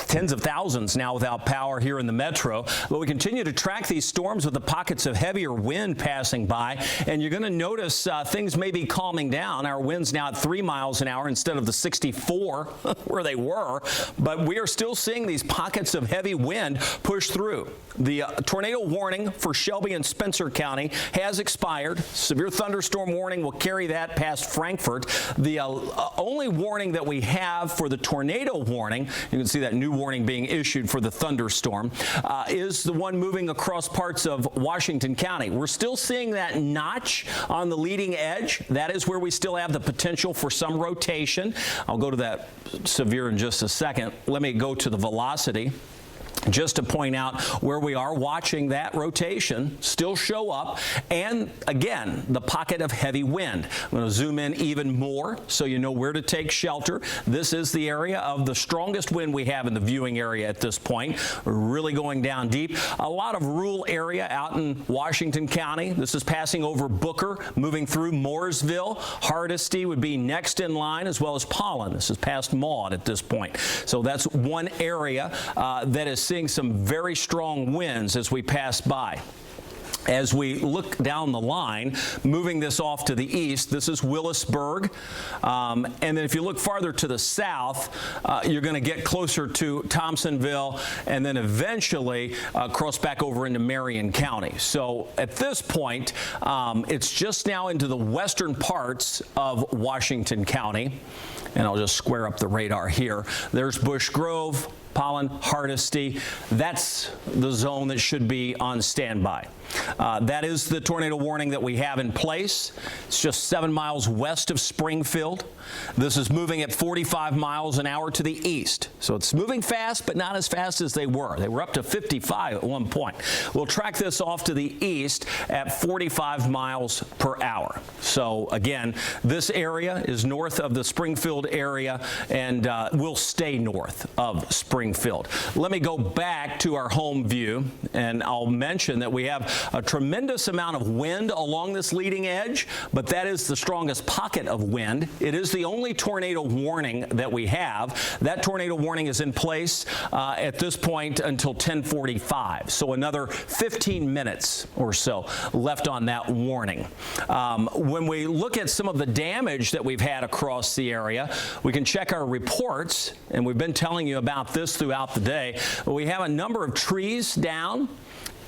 tens of thousands now without power here in the metro. But we continue to track these storms with the pockets of heavier wind passing by, and you're going to notice things may be calming down. Our winds now at 3 miles an hour instead of the 64 where they were, but we are still seeing these pockets of heavy wind push through. The tornado warning for Shelby and Spencer County has expired. Severe thunderstorm warning will carry that past Frankfort. The only warning that we have for the tornado warning, you can see that new warning being issued for the thunderstorm, is the one moving across parts of Washington County. We're still seeing that notch on the leading edge. That is where we still have the potential for some rotation. I'll go to that severe in just a second. Let me go to the velocity, just to point out where we are watching that rotation still show up, and again, the pocket of heavy wind. I'm going to zoom in even more so you know where to take shelter. This is the area of the strongest wind we have in the viewing area at this point. We're really going down deep. A lot of rural area out in Washington County. This is passing over Booker, moving through Mooresville. Hardesty would be next in line, as well as Pollen. This is past Maud at this point. So that's one area that is seeing some very strong winds as we pass by. As we look down the line, moving this off to the east, this is Willisburg. And then if you look farther to the south, you're going to get closer to Thompsonville and then eventually cross back over into Marion County. So at this point, it's just now into the western parts of Washington County. And I'll just square up the radar here. There's Bush Grove, Pollen, Hardesty. That's the zone that should be on standby. That is the tornado warning that we have in place. It's just 7 miles west of Springfield. This is moving at 45 miles an hour to the east. So it's moving fast, but not as fast as they were. They were up to 55 at one point. We'll track this off to the east at 45 miles per hour. So again, this area is north of the Springfield area and will stay north of Springfield. Let me go back to our home view, and I'll mention that we have A tremendous amount of wind along this leading edge, but that is the strongest pocket of wind. It is the only tornado warning that we have. That tornado warning is in place at this point until 10:45. So another 15 minutes or so left on that warning. When we look at some of the damage that we've had across the area, we can check our reports, and we've been telling you about this throughout the day. We have a number of trees down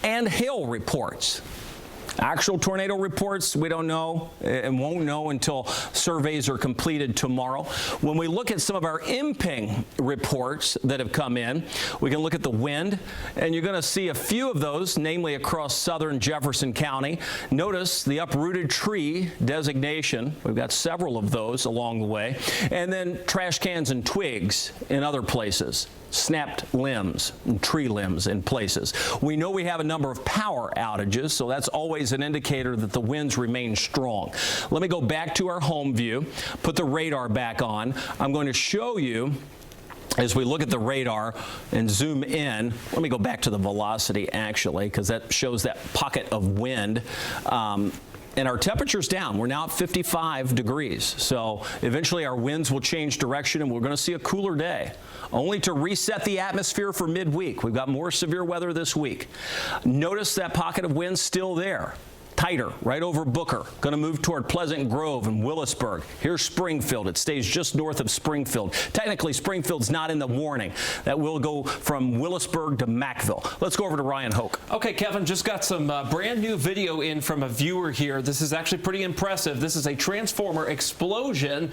and hail reports. Actual tornado reports, we don't know and won't know until surveys are completed tomorrow. When we look at some of our IMPING reports that have come in, we can look at the wind, and you're going to see a few of those, namely across southern Jefferson County. Notice the uprooted tree designation. We've got several of those along the way. And then trash cans and twigs in other places. Snapped limbs and tree limbs in places. We know we have a number of power outages, so that's always an indicator that the winds remain strong. Let me go back to our home view, put the radar back on. I'm going to show you, as we look at the radar and zoom in, let me go back to the velocity actually, because that shows that pocket of wind. And our temperature's down. We're now at 55 degrees. So eventually our winds will change direction and we're going to see a cooler day, only to reset the atmosphere for midweek. We've got more severe weather this week. Notice that pocket of wind still there. Tighter, right over Booker. Going to move toward Pleasant Grove and Willisburg. Here's Springfield. It stays just north of Springfield. Technically, Springfield's not in the warning. That will go from Willisburg to Mackville. Let's go over to Ryan Hoke. Okay, Kevin, just got some brand new video in from a viewer here. This is actually pretty impressive. This is a transformer explosion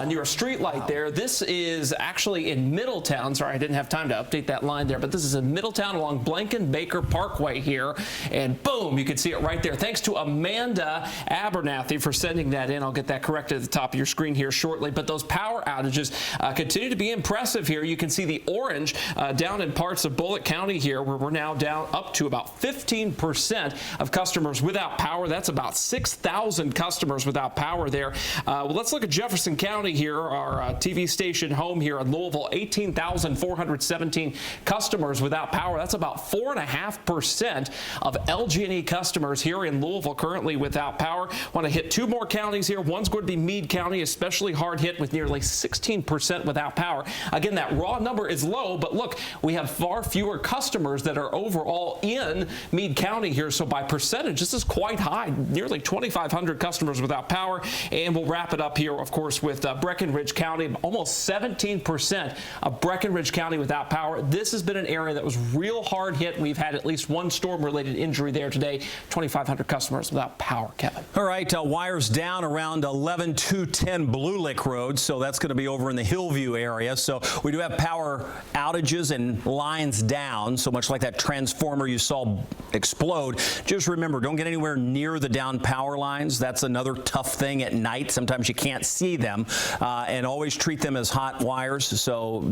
near a street light there. This is actually in Middletown. Sorry, I didn't have time to update that line there, but this is in Middletown along Blankenbaker Parkway here. And boom, you can see it right there. Thanks to Amanda Abernathy for sending that in. I'll get that corrected at the top of your screen here shortly. But those power outages continue to be impressive here. You can see the orange down in parts of Bullitt County here, where we're now down up to about 15% of customers without power. That's about 6,000 customers without power there. Well, let's look at Jefferson County here, our TV station home here in Louisville. 18,417 customers without power. That's about 4.5% of LG&E customers here in Louisville currently without power. Want to hit two more counties here. One's going to be Meade County, especially hard hit with nearly 16% without power. Again, that raw number is low, but look, we have far fewer customers that are overall in Meade County here. So by percentage, this is quite high. Nearly 2,500 customers without power. And we'll wrap it up here, of course, with Breckinridge County. Almost 17% of Breckinridge County without power. This has been an area that was real hard hit. We've had at least one storm-related injury there today. 2,500 customers without power, Kevin. All right, wires down around 11210 Blue Lick Road, so that's going to be over in the Hillview area. So we do have power outages and lines down, so much like that transformer you saw explode. Just remember, don't get anywhere near the down power lines. That's another tough thing at night. Sometimes you can't see them, and always treat them as hot wires, so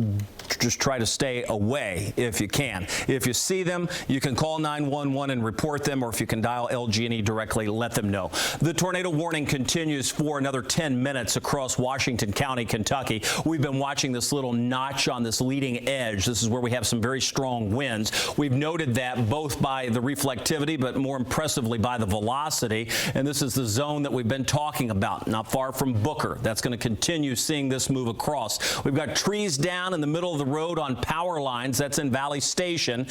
just try to stay away if you can. If you see them, you can call 911 and report them, or if you can dial LG&E directly, let them know. The tornado warning continues for another 10 minutes across Washington County, Kentucky. We've been watching this little notch on this leading edge. This is where we have some very strong winds. We've noted that both by the reflectivity, but more impressively by the velocity. And this is the zone that we've been talking about, not far from Booker. That's going to continue seeing this move across. We've got trees down in the middle of the road on power lines. That's in Valley Station.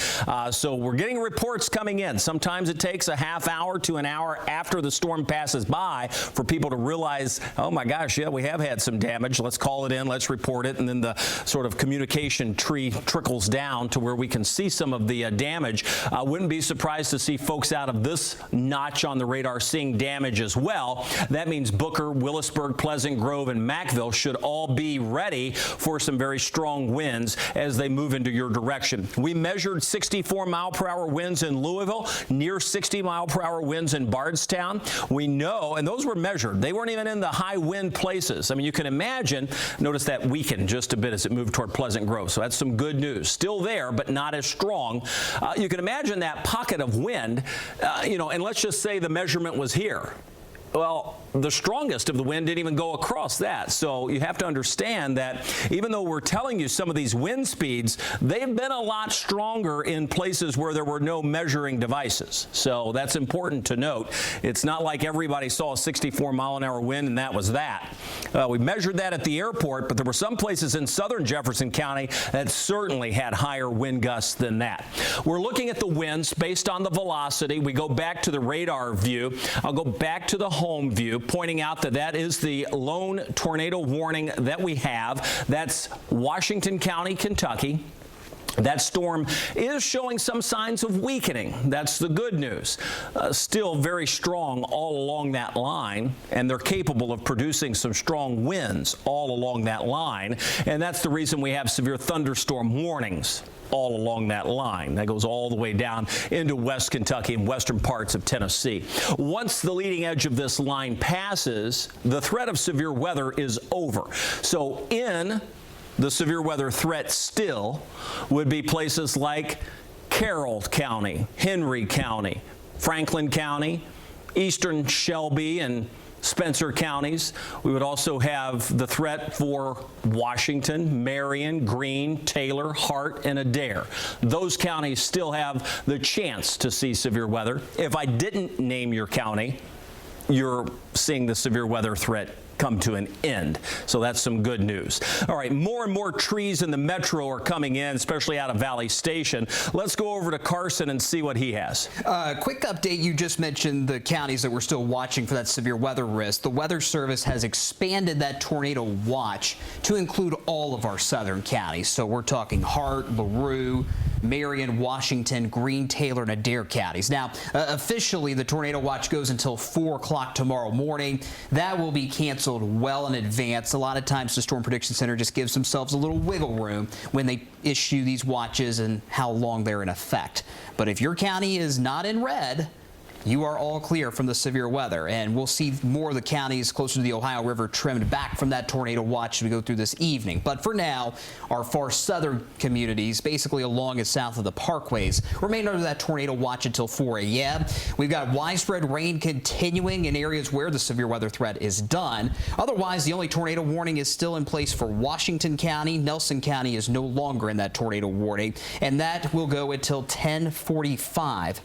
So we're getting reports coming in. Sometimes it takes a half hour to an hour after the storm passes by for people to realize, oh my gosh, yeah, we have had some damage. Let's call it in, let's report it, and then the sort of communication tree trickles down to where we can see some of the damage. Wouldn't be surprised to see folks out of this notch on the radar seeing damage as well. That means Booker, Willisburg, Pleasant Grove, and Mackville should all be ready for some very strong winds as they move into your direction. We measured 64 mile per hour winds in Louisville, near 60 mile per hour winds in Bardstown. We know, and those were measured, they weren't even in the high wind places. I mean, you can imagine, notice that weakened just a bit as it moved toward Pleasant Grove. So that's some good news. Still there, but not as strong. You can imagine that pocket of wind, and let's just say the measurement was here. Well, the strongest of the wind didn't even go across that. So you have to understand that even though we're telling you some of these wind speeds, they've been a lot stronger in places where there were no measuring devices. So that's important to note. It's not like everybody saw a 64-mile-an-hour wind and that was that. We measured that at the airport, but there were some places in southern Jefferson County that certainly had higher wind gusts than that. We're looking at the winds based on the velocity. We go back to the radar view. I'll go back to the home view, pointing out that that is the lone tornado warning that we have. That's Washington County, Kentucky. That storm is showing some signs of weakening. That's the good news. Still very strong all along that line, and they're capable of producing some strong winds all along that line. And that's the reason we have severe thunderstorm warnings all along that line. That goes all the way down into West Kentucky and western parts of Tennessee. Once the leading edge of this line passes, the threat of severe weather is over. So in the severe weather threat still would be places like Carroll County, Henry County, Franklin County, eastern Shelby and Spencer counties. We would also have the threat for Washington, Marion, Greene, Taylor, Hart, and Adair. Those counties still have the chance to see severe weather. If I didn't name your county, you're seeing the severe weather threat come to an end. So that's some good news. All right, more and more trees in the metro are coming in, especially out of Valley Station. Let's go over to Carson and see what he has. Quick update, you just mentioned the counties that we're still watching for that severe weather risk. The Weather Service has expanded that tornado watch to include all of our southern counties. So we're talking Hart, LaRue, Marion, Washington, Greene, Taylor, and Adair counties. Now, officially, the tornado watch goes until 4 o'clock tomorrow morning. That will be canceled well in advance. A lot of times, the Storm Prediction Center just gives themselves a little wiggle room when they issue these watches and how long they're in effect. But if your county is not in red, you are all clear from the severe weather, and we'll see more of the counties closer to the Ohio River trimmed back from that tornado watch as we go through this evening. But for now, our far southern communities, basically along and south of the parkways, remain under that tornado watch until 4 a.m. We've got widespread rain continuing in areas where the severe weather threat is done. Otherwise, the only tornado warning is still in place for Washington County. Nelson County is no longer in that tornado warning, and that will go until 10:45.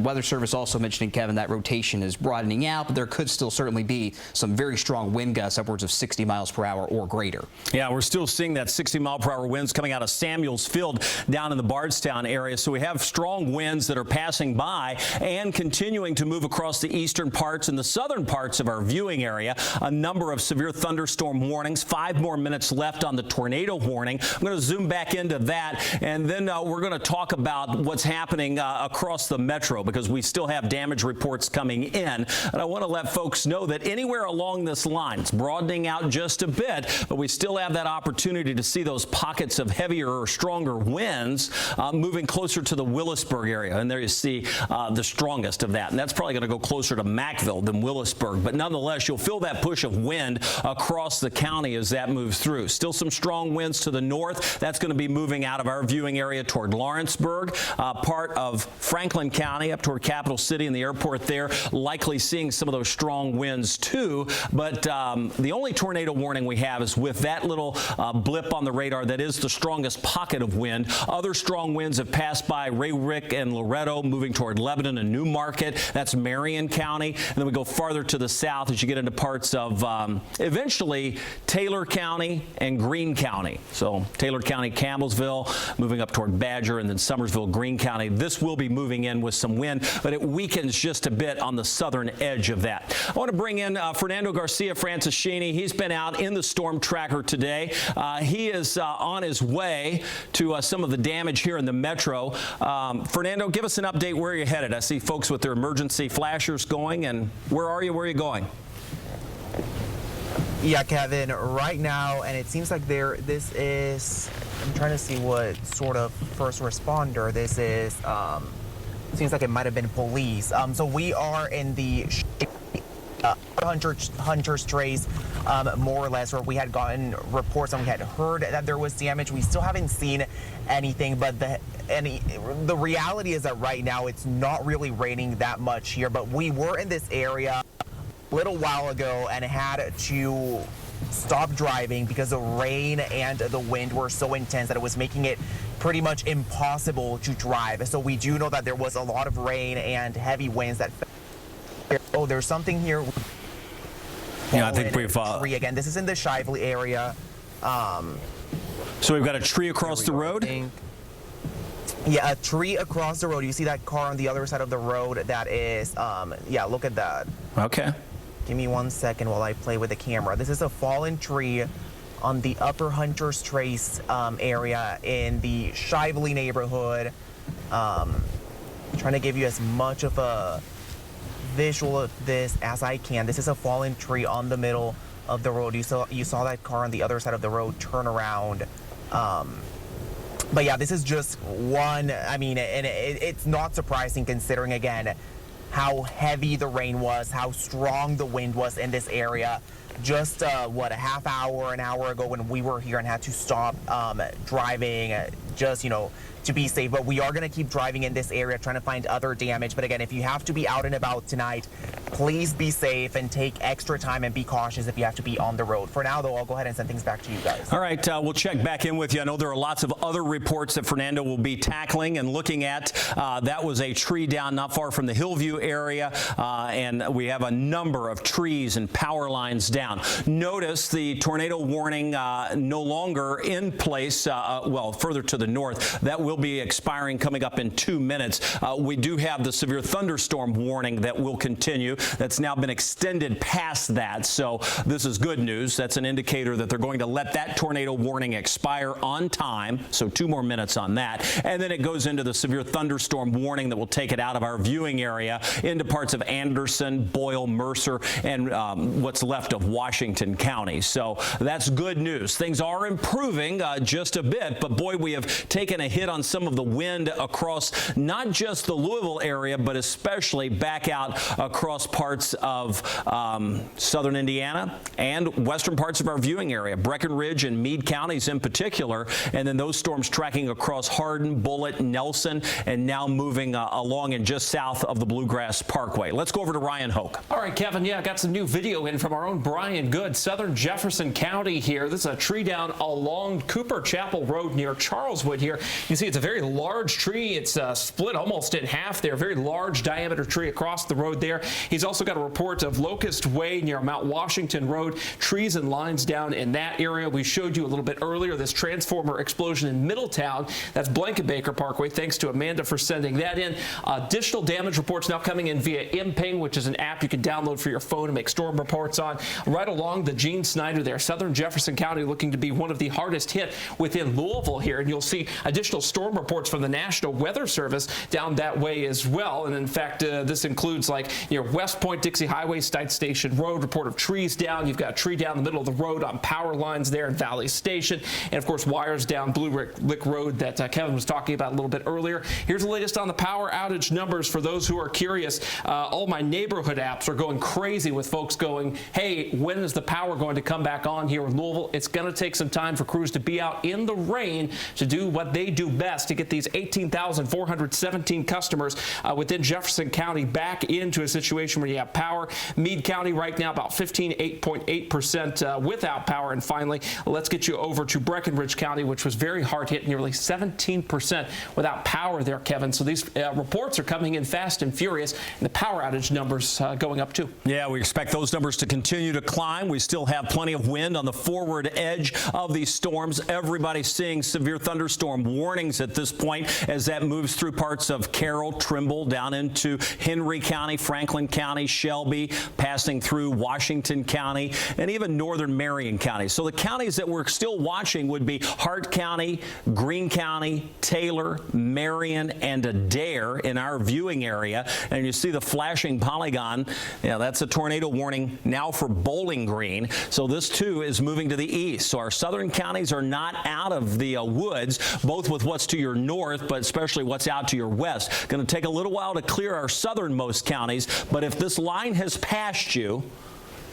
Weather Service also mentioning, Kevin, that rotation is broadening out, but there could still certainly be some very strong wind gusts upwards of 60 miles per hour or greater. Yeah, we're still seeing that 60-mile-per-hour winds coming out of Samuels Field down in the Bardstown area. So we have strong winds that are passing by and continuing to move across the eastern parts and the southern parts of our viewing area. A number of severe thunderstorm warnings. 5 more minutes left on the tornado warning. I'm going to zoom back into that, and then we're going to talk about what's happening across the metro, because we still have damage reports coming in. And I want to let folks know that anywhere along this line, it's broadening out just a bit, but we still have that opportunity to see those pockets of heavier or stronger winds moving closer to the Willisburg area. And there you see the strongest of that. And that's probably going to go closer to Mackville than Willisburg. But nonetheless, you'll feel that push of wind across the county as that moves through. Still some strong winds to the north. That's going to be moving out of our viewing area toward Lawrenceburg, part of Franklin County up toward Capital City and the airport there, likely seeing some of those strong winds too. But the only tornado warning we have is with that little blip on the radar that is the strongest pocket of wind. Other strong winds have passed by Rayrick and Loretto, moving toward Lebanon and Newmarket. That's Marion County. And then we go farther to the south as you get into parts of eventually Taylor County and Greene County. So Taylor County, Campbellsville, moving up toward Badger, and then Summersville, Greene County. This will be moving in with some wind, but it weakens just a bit on the southern edge of that. I want to bring in Fernando Garcia Francischini. He's been out in the storm tracker today. He is on his way to some of the damage here in the metro. Fernando, give us an update where you're headed. I see folks with their emergency flashers going, and where are you? Where are you going? Yeah, Kevin, right now, and it seems like this is, I'm trying to see what sort of first responder this is. Seems like it might have been police. So we are in the Hunter Strays, more or less, where we had gotten reports and we had heard that there was damage. We still haven't seen anything, but the reality is that right now it's not really raining that much here, but we were in this area little while ago and had to stop driving because the rain and the wind were so intense that it was making it pretty much impossible to drive. So we do know that there was a lot of rain and heavy winds that. Oh, there's something here. Yeah, I think we've. Tree again. This is in the Shively area. So we've got a tree across the road. Yeah, a tree across the road. You see that car on the other side of the road? That is, yeah, look at that. Okay. Give me 1 second while I play with the camera. This is a fallen tree on the Upper Hunters Trace area in the Shively neighborhood. Trying to give you as much of a visual of this as I can. This is a fallen tree on the middle of the road. You saw that car on the other side of the road turn around. But yeah, this is just one. I mean, and it's not surprising considering, again, how heavy the rain was, how strong the wind was in this area. Just what, a half hour, an hour ago when we were here and had to stop driving, just, you know, to be safe. But we are going to keep driving in this area, trying to find other damage. But again, if you have to be out and about tonight, please be safe and take extra time and be cautious if you have to be on the road. For now, though, I'll go ahead and send things back to you guys. All right, we'll check back in with you. I know there are lots of other reports that Fernando will be tackling and looking at. That was a tree down not far from the Hillview area, and we have a number of trees and power lines down. Notice the tornado warning no longer in place, well, further to the north. That will be expiring coming up in 2 minutes. We do have the severe thunderstorm warning that will continue. That's now been extended past that, so this is good news. That's an indicator that they're going to let that tornado warning expire on time, so 2 more minutes on that. And then it goes into the severe thunderstorm warning that will take it out of our viewing area into parts of Anderson, Boyle, Mercer, and what's left of Washington County. So that's good news. Things are improving just a bit, but boy, we have taken a hit on some of the wind across not just the Louisville area, but especially back out across parts of southern Indiana and western parts of our viewing area, Breckenridge and Meade counties in particular, and then those storms tracking across Hardin, Bullitt, Nelson, and now moving along and just south of the Bluegrass Parkway. Let's go over to Ryan Hoke. All right, Kevin, yeah, I got some new video in from our own Brian Good, southern Jefferson County here. This is a tree down along Cooper Chapel Road near Charleswood here. You see it's a very large tree. It's split almost in half there. Very large diameter tree across the road there. He's also got a report of Locust Way near Mount Washington Road. Trees and lines down in that area. We showed you a little bit earlier this transformer explosion in Middletown. That's Blankenbaker Parkway. Thanks to Amanda for sending that in. Additional damage reports now coming in via IMPing, which is an app you can download for your phone to make storm reports on. Right along the Gene Snyder there. Southern Jefferson County looking to be one of the hardest hit within Louisville here. And you'll see additional storm reports from the National Weather Service down that way as well. And in fact, this includes like near West Point, Dixie Highway, Stites Station Road, report of trees down. You've got a tree down the middle of the road on power lines there in Valley Station. And of course, wires down Blue Lick Road that Kevin was talking about a little bit earlier. Here's the latest on the power outage numbers for those who are curious. All my neighborhood apps are going crazy with folks going, hey, when is the power going to come back on here in Louisville? It's going to take some time for crews to be out in the rain to do what they do best to get these 18,417 customers within Jefferson County back into a situation where you have power. Meade County right now about 8.8% without power. And finally, let's get you over to Breckenridge County, which was very hard hit, nearly 17% without power there, Kevin. So these reports are coming in fast and furious, and the power outage numbers going up too. Yeah, we expect those numbers to continue to climb. We still have plenty of wind on the forward edge of these storms. Everybody's seeing severe thunderstorm warnings at this point as that moves through parts of Carroll, Trimble, down into Henry County, Franklin County, Shelby, passing through Washington County, and even northern Marion County. So the counties that we're still watching would be Hart County, Greene County, Taylor, Marion, and Adair in our viewing area. And you see the flashing polygon. Yeah, that's a tornado warning now for Bowling Green. So this too is moving to the east. So our southern counties are not out of the woods, both with what's to your north, but especially what's out to your west. Going to take a little while to clear our southernmost counties, but if this line has passed you,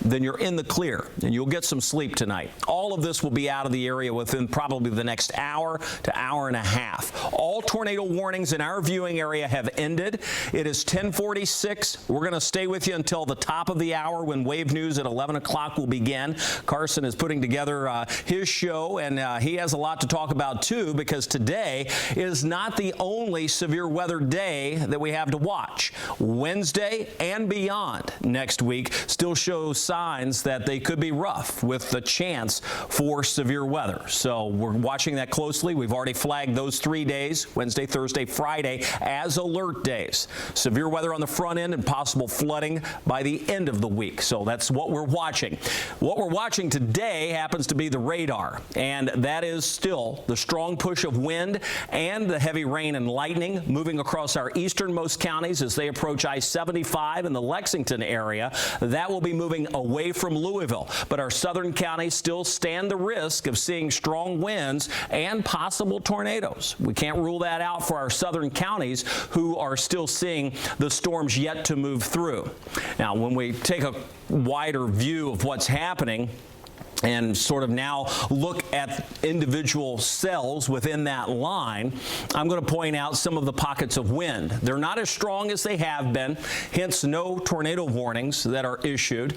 then you're in the clear and you'll get some sleep tonight. All of this will be out of the area within probably the next hour to hour and a half. All tornado warnings in our viewing area have ended. It is 10:46. We're going to stay with you until the top of the hour when Wave News at 11 o'clock will begin. Carson is putting together his show, and he has a lot to talk about too, because today is not the only severe weather day that we have to watch. Wednesday and beyond next week still shows signs that they could be rough with the chance for severe weather. So we're watching that closely. We've already flagged those 3 days, Wednesday, Thursday, Friday, as alert days. Severe weather on the front end and possible flooding by the end of the week. So that's what we're watching. What we're watching today happens to be the radar, and that is still the strong push of wind and the heavy rain and lightning moving across our easternmost counties as they approach I-75 in the Lexington area. That will be moving away from Louisville, but our southern counties still stand the risk of seeing strong winds and possible tornadoes. We can't rule that out for our southern counties who are still seeing the storms yet to move through. Now, when we take a wider view of what's happening and sort of now look at individual cells within that line, I'm going to point out some of the pockets of wind. They're not as strong as they have been, hence no tornado warnings that are issued.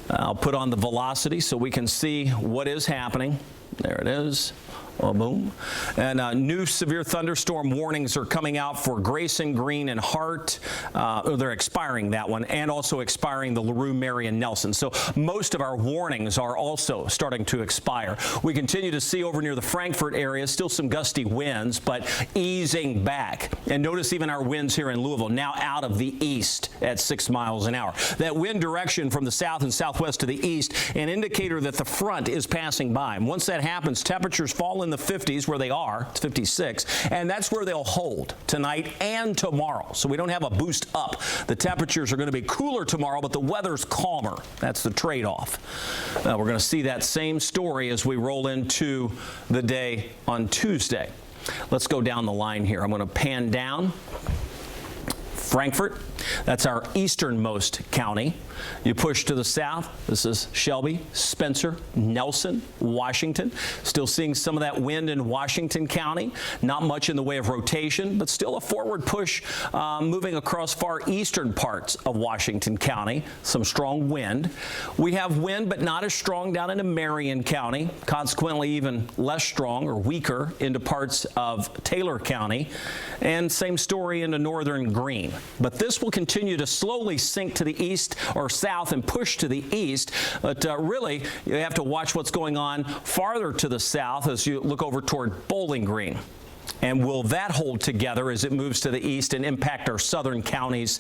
I'll put on the velocity so we can see what is happening. There it is. Oh, boom. And new severe thunderstorm warnings are coming out for Grayson, Greene, and Hart. They're expiring, that one, and also expiring the LaRue, Marion, Nelson. So most of our warnings are also starting to expire. We continue to see over near the Frankfort area still some gusty winds, but easing back. And notice even our winds here in Louisville now out of the east at 6 miles an hour. That wind direction from the south and southwest to the east, an indicator that the front is passing by. And once that happens, temperatures fall in the 50s where they are. It's 56, and that's where they'll hold tonight and tomorrow. So we don't have a boost up. The temperatures are going to be cooler tomorrow, but the weather's calmer. That's the trade-off. We're going to see that same story as we roll into the day on Tuesday. Let's go down the line here. I'm going to pan down. Frankfort, that's our easternmost county. You push to the south, this is Shelby, Spencer, Nelson, Washington. Still seeing some of that wind in Washington County. Not much in the way of rotation, but still a forward push moving across far eastern parts of Washington County. Some strong wind. We have wind, but not as strong down into Marion County. Consequently, even less strong or weaker into parts of Taylor County. And same story into northern Greene. But this will continue to slowly sink to the east or south and push to the east. But really, you have to watch what's going on farther to the south as you look over toward Bowling Green. And will that hold together as it moves to the east and impact our southern counties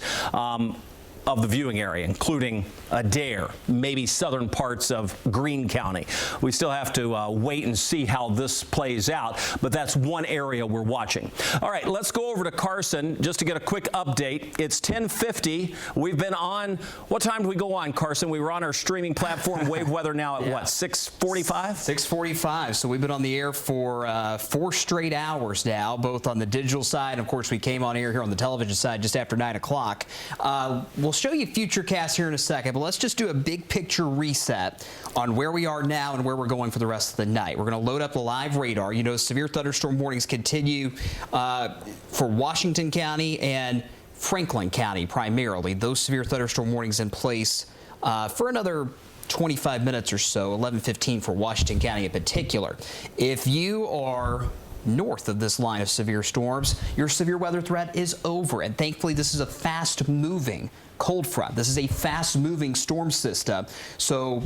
of the viewing area, including Adair, maybe southern parts of Greene County? We still have to wait and see how this plays out, but that's one area we're watching. All right, let's go over to Carson just to get a quick update. It's 10:50. We've been on, what time did we go on, Carson? We were on our streaming platform, Wave Weather, now at what, 6:45? 6:45. So we've been on the air for 4 straight hours now, both on the digital side. Of course, we came on air here on the television side just after 9 o'clock. We'll show you Futurecast here in a second, but let's just do a big picture reset on where we are now and where we're going for the rest of the night. We're going to load up the live radar. You know, severe thunderstorm warnings continue for Washington County and Franklin County primarily. Those severe thunderstorm warnings in place for another 25 minutes or so, 11:15 for Washington County in particular. If you are north of this line of severe storms, your severe weather threat is over. And thankfully, this is a fast-moving cold front. This is a fast-moving storm system. So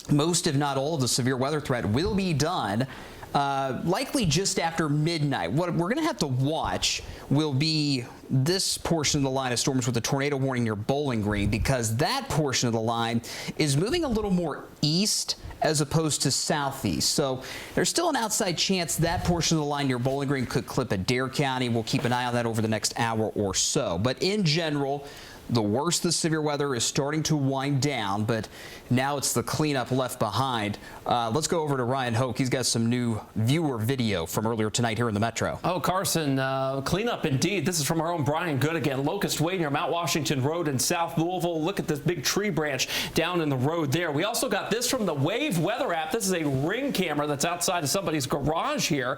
most, if not all, of the severe weather threat will be done likely just after midnight. What we're going to have to watch will be this portion of the line of storms with a tornado warning near Bowling Green, because that portion of the line is moving a little more east as opposed to southeast. So there's still an outside chance that portion of the line near Bowling Green could clip Adair County. We'll keep an eye on that over the next hour or so. But in general, the worst of the severe weather is starting to wind down, but now it's the cleanup left behind. Let's go over to Ryan Hoke. He's got some new viewer video from earlier tonight here in the Metro. Oh, Carson, cleanup indeed. This is from our own Brian Good again. Locust Way near Mount Washington Road in South Louisville. Look at this big tree branch down in the road there. We also got this from the Wave weather app. This is a Ring camera that's outside of somebody's garage here.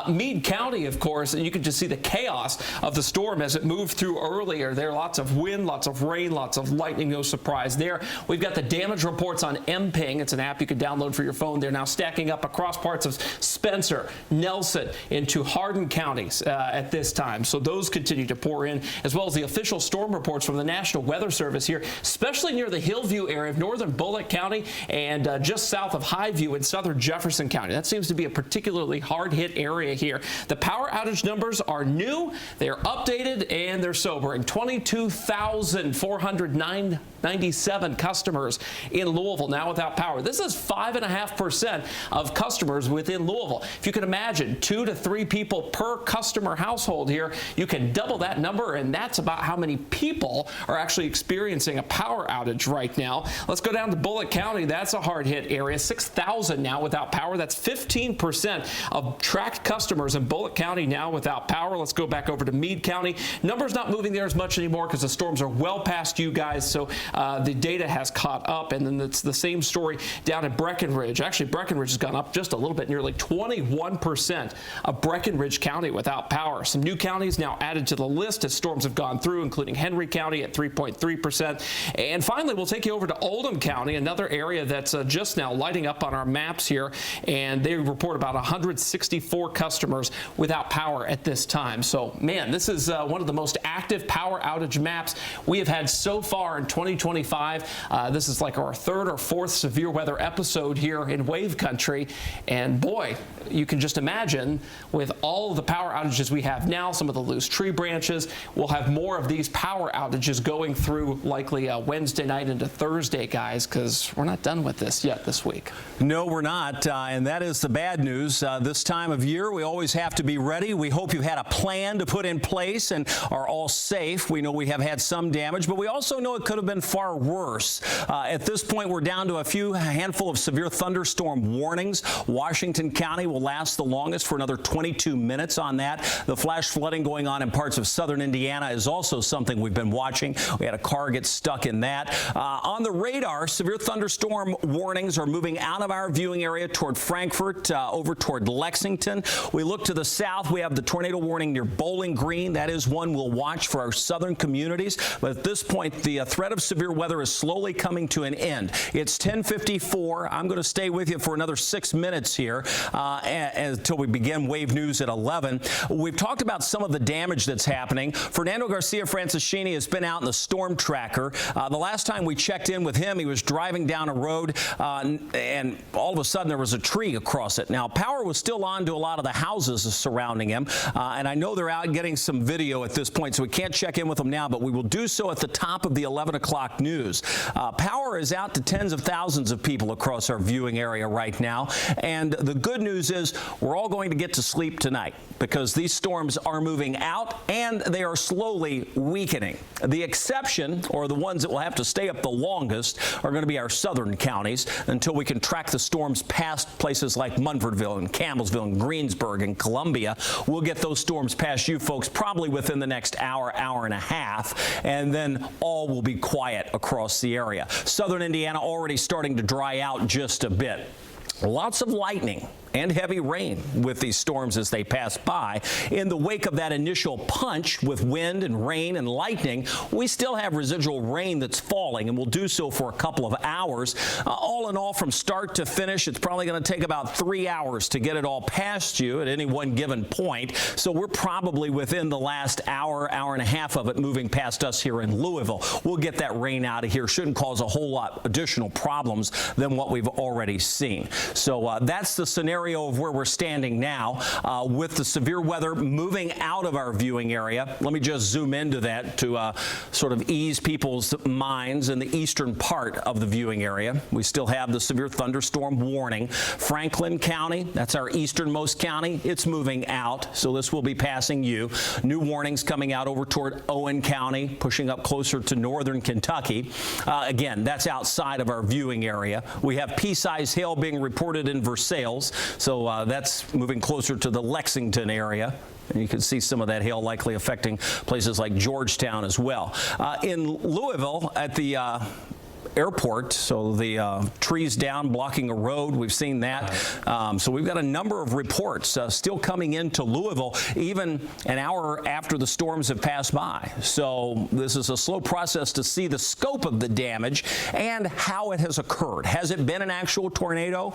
Meade County, of course, and you can just see the chaos of the storm as it moved through earlier. There are lots of wind, lots of rain, lots of lightning. No surprise there. We've got the damage reports on MPing. It's an app you can download for your phone. They're now stacking up across parts of Spencer, Nelson, into Hardin counties at this time. So those continue to pour in, as well as the official storm reports from the National Weather Service here, especially near the Hillview area of northern Bullock County and just south of Highview in southern Jefferson County. That seems to be a particularly hard-hit area here. The power outage numbers are new, they're updated, and they're sobering. 22,497 customers in Louisville now without power. This is 5.5% of customers within Louisville. If you can imagine 2 to 3 people per customer household here, you can double that number, and that's about how many people are actually experiencing a power outage right now. Let's go down to Bullock County. That's a hard-hit area. 6,000 now without power. That's 15% of tracked customers in Bullock County now without power. Let's go back over to Meade County. Numbers not moving there as much anymore because the storms are well past you guys, so the data has caught up. And then it's the same story down at Breckenridge. Actually, Breckenridge has gone up just a little bit, nearly 21% of Breckenridge County without power. Some new counties now added to the list as storms have gone through, including Henry County at 3.3%. And finally, we'll take you over to Oldham County, another area that's just now lighting up on our maps here, and they report about 164 customers without power at this time. So, man, this is one of the most active power outage maps we have had so far in 2025. This is like our 3rd or 4th severe weather episode here in Wave Country, and boy, you can just imagine with all of the power outages we have now, some of the loose tree branches, we'll have more of these power outages going through likely Wednesday night into Thursday, guys, because we're not done with this yet this week. No, we're not, and that is the bad news. This time of year, we always have to be ready. We hope you've had a plan to put in place and are all safe. We know we have had some damage, but we also know it could have been far worse. At this point, we're down to a handful of severe thunderstorm warnings. Washington County will last the longest for another 22 minutes on that. The flash flooding going on in parts of southern Indiana is also something we've been watching. We had a car get stuck in that. On the radar, severe thunderstorm warnings are moving out of our viewing area toward Frankfort, over toward Lexington. We look to the south. We have the tornado warning near Bowling Green. That is one we'll watch for our southern communities. But at this point, the threat of severe weather is slowly coming to an end. It's 10:54. I'm going to stay with you for another 6 minutes here until we begin Wave News at 11. We've talked about some of the damage that's happening. Fernando Garcia Franceschini has been out in the storm tracker. The last time we checked in with him, he was driving down a road and all of a sudden there was a tree across it. Now, power was still on to a lot of the houses surrounding him, and I know they're out getting some video at this point, so we can't check in with them now, but we will do so at the top of the 11 o'clock news. Power is out to tens of thousands of people across our viewing area right now, and the good news is we're all going to get to sleep tonight because these storms are moving out and they are slowly weakening. The exception, or the ones that will have to stay up the longest, are going to be our southern counties until we can track the storms past places like Munfordville and Campbellsville and Greensburg and Columbia. We'll get those storms past you folks probably within the next hour, hour and a half, and then all will be quiet across the area. Southern Indiana already starting to dry out just a bit. Lots of lightning and heavy rain with these storms as they pass by. In the wake of that initial punch with wind and rain and lightning, we still have residual rain that's falling, and we'll do so for a couple of hours. All in all, from start to finish, it's probably going to take about 3 hours to get it all past you at any one given point. So we're probably within the last hour, hour and a half of it moving past us here in Louisville. We'll get that rain out of here. Shouldn't cause a whole lot additional problems than what we've already seen. So that's the scenario scenario of where we're standing now with the severe weather moving out of our viewing area. Let me just zoom into that to sort of ease people's minds in the eastern part of the viewing area. We still have the severe thunderstorm warning. Franklin County, that's our easternmost county, it's moving out, so this will be passing you. New warnings coming out over toward Owen County, pushing up closer to northern Kentucky. Again, that's outside of our viewing area. We have pea-sized hail being reported in Versailles, so that's moving closer to the Lexington area. And you can see some of that hail likely affecting places like Georgetown as well. In Louisville, at the airport, so the trees down blocking a road, we've seen that. So we've got a number of reports still coming into Louisville even an hour after the storms have passed by. So this is a slow process to see the scope of the damage and how it has occurred. Has it been an actual tornado?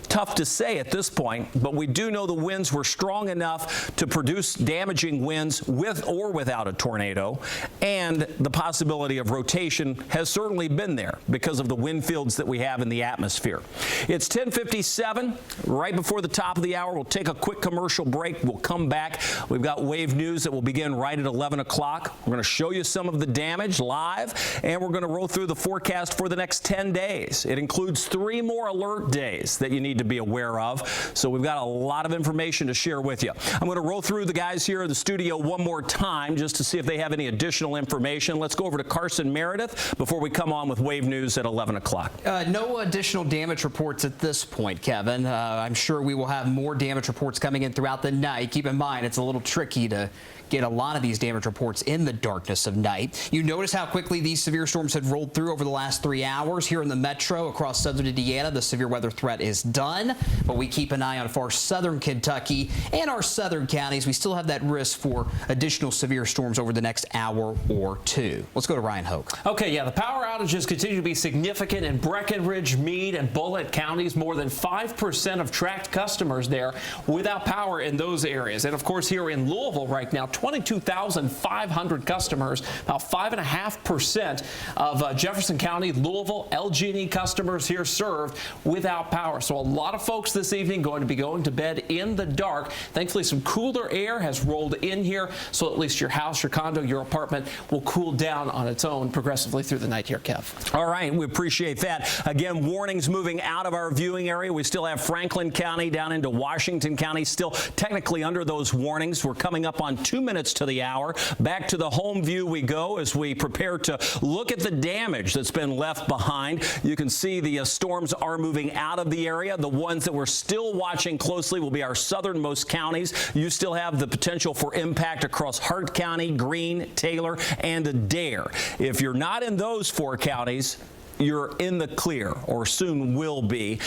Tough to say at this point, but we do know the winds were strong enough to produce damaging winds with or without a tornado, and the possibility of rotation has certainly been there because of the wind fields that we have in the atmosphere. It's 10:57, right before the top of the hour. We'll take a quick commercial break. We'll come back. We've got Wave News that will begin right at 11 o'clock. We're going to show you some of the damage live, and we're going to roll through the forecast for the next 10 days. It includes 3 more alert days that you need to be aware of, so we've got a lot of information to share with you. I'm going to roll through the guys here in the studio one more time just to see if they have any additional information. Let's go over to Carson Meredith before we come on with Wave News at 11 o'clock. No additional damage reports at this point, Kevin. I'm sure we will have more damage reports coming in throughout the night. Keep in mind, it's a little tricky to get a lot of these damage reports in the darkness of night. You notice how quickly these severe storms had rolled through over the last 3 hours. Here in the metro across southern Indiana, the severe weather threat is done, but we keep an eye on far southern Kentucky and our southern counties. We still have that risk for additional severe storms over the next hour or two. Let's go to Ryan Hoke. Okay, yeah, the power outages continue to be significant in Breckenridge, Meade, and Bullitt counties. More than 5% of tracked customers there without power in those areas. And of course, here in Louisville right now, 22,500 customers, about 5.5% of Jefferson County, Louisville, LG&E customers here served without power. So a lot of folks this evening going to be going to bed in the dark. Thankfully, some cooler air has rolled in here, so at least your house, your condo, your apartment will cool down on its own progressively through the night here, Kev. All right, we appreciate that. Again, warnings moving out of our viewing area. We still have Franklin County down into Washington County, still technically under those warnings. We're coming up on 2 minutes to the hour. Back to the home view we go as we prepare to look at the damage that's been left behind. You can see the storms are moving out of the area. The ones that we're still watching closely will be our southernmost counties. You still have the potential for impact across Hart County, Greene, Taylor, and Adair. If you're not in those 4 counties, you're in the clear, or soon will be.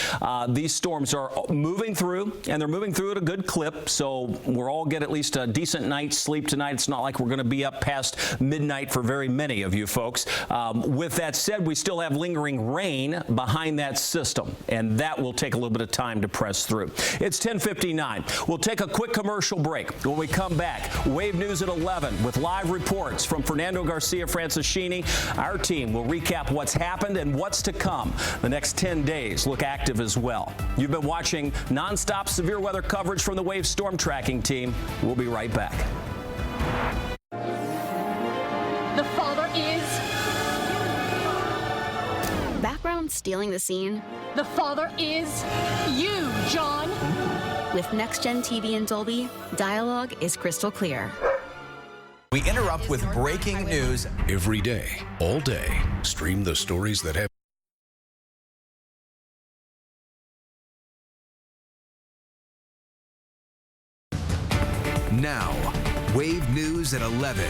These storms are moving through, and they're moving through at a good clip, so we'll all get at least a decent night's sleep tonight. It's not like we're going to be up past midnight for very many of you folks. With that said, we still have lingering rain behind that system, and that will take a little bit of time to press through. It's 10:59. We'll take a quick commercial break. When we come back, Wave News at 11 with live reports from Fernando Garcia Francischini. Our team will recap what's happened and what's to come. The next 10 days look active as well. You've been watching nonstop severe weather coverage from the Wave Storm Tracking Team. We'll be right back. The father is... Background stealing the scene. The father is you, John. With Next Gen TV and Dolby, dialogue is crystal clear. We interrupt with breaking news every day, all day. Stream the stories that have now. Wave News at 11.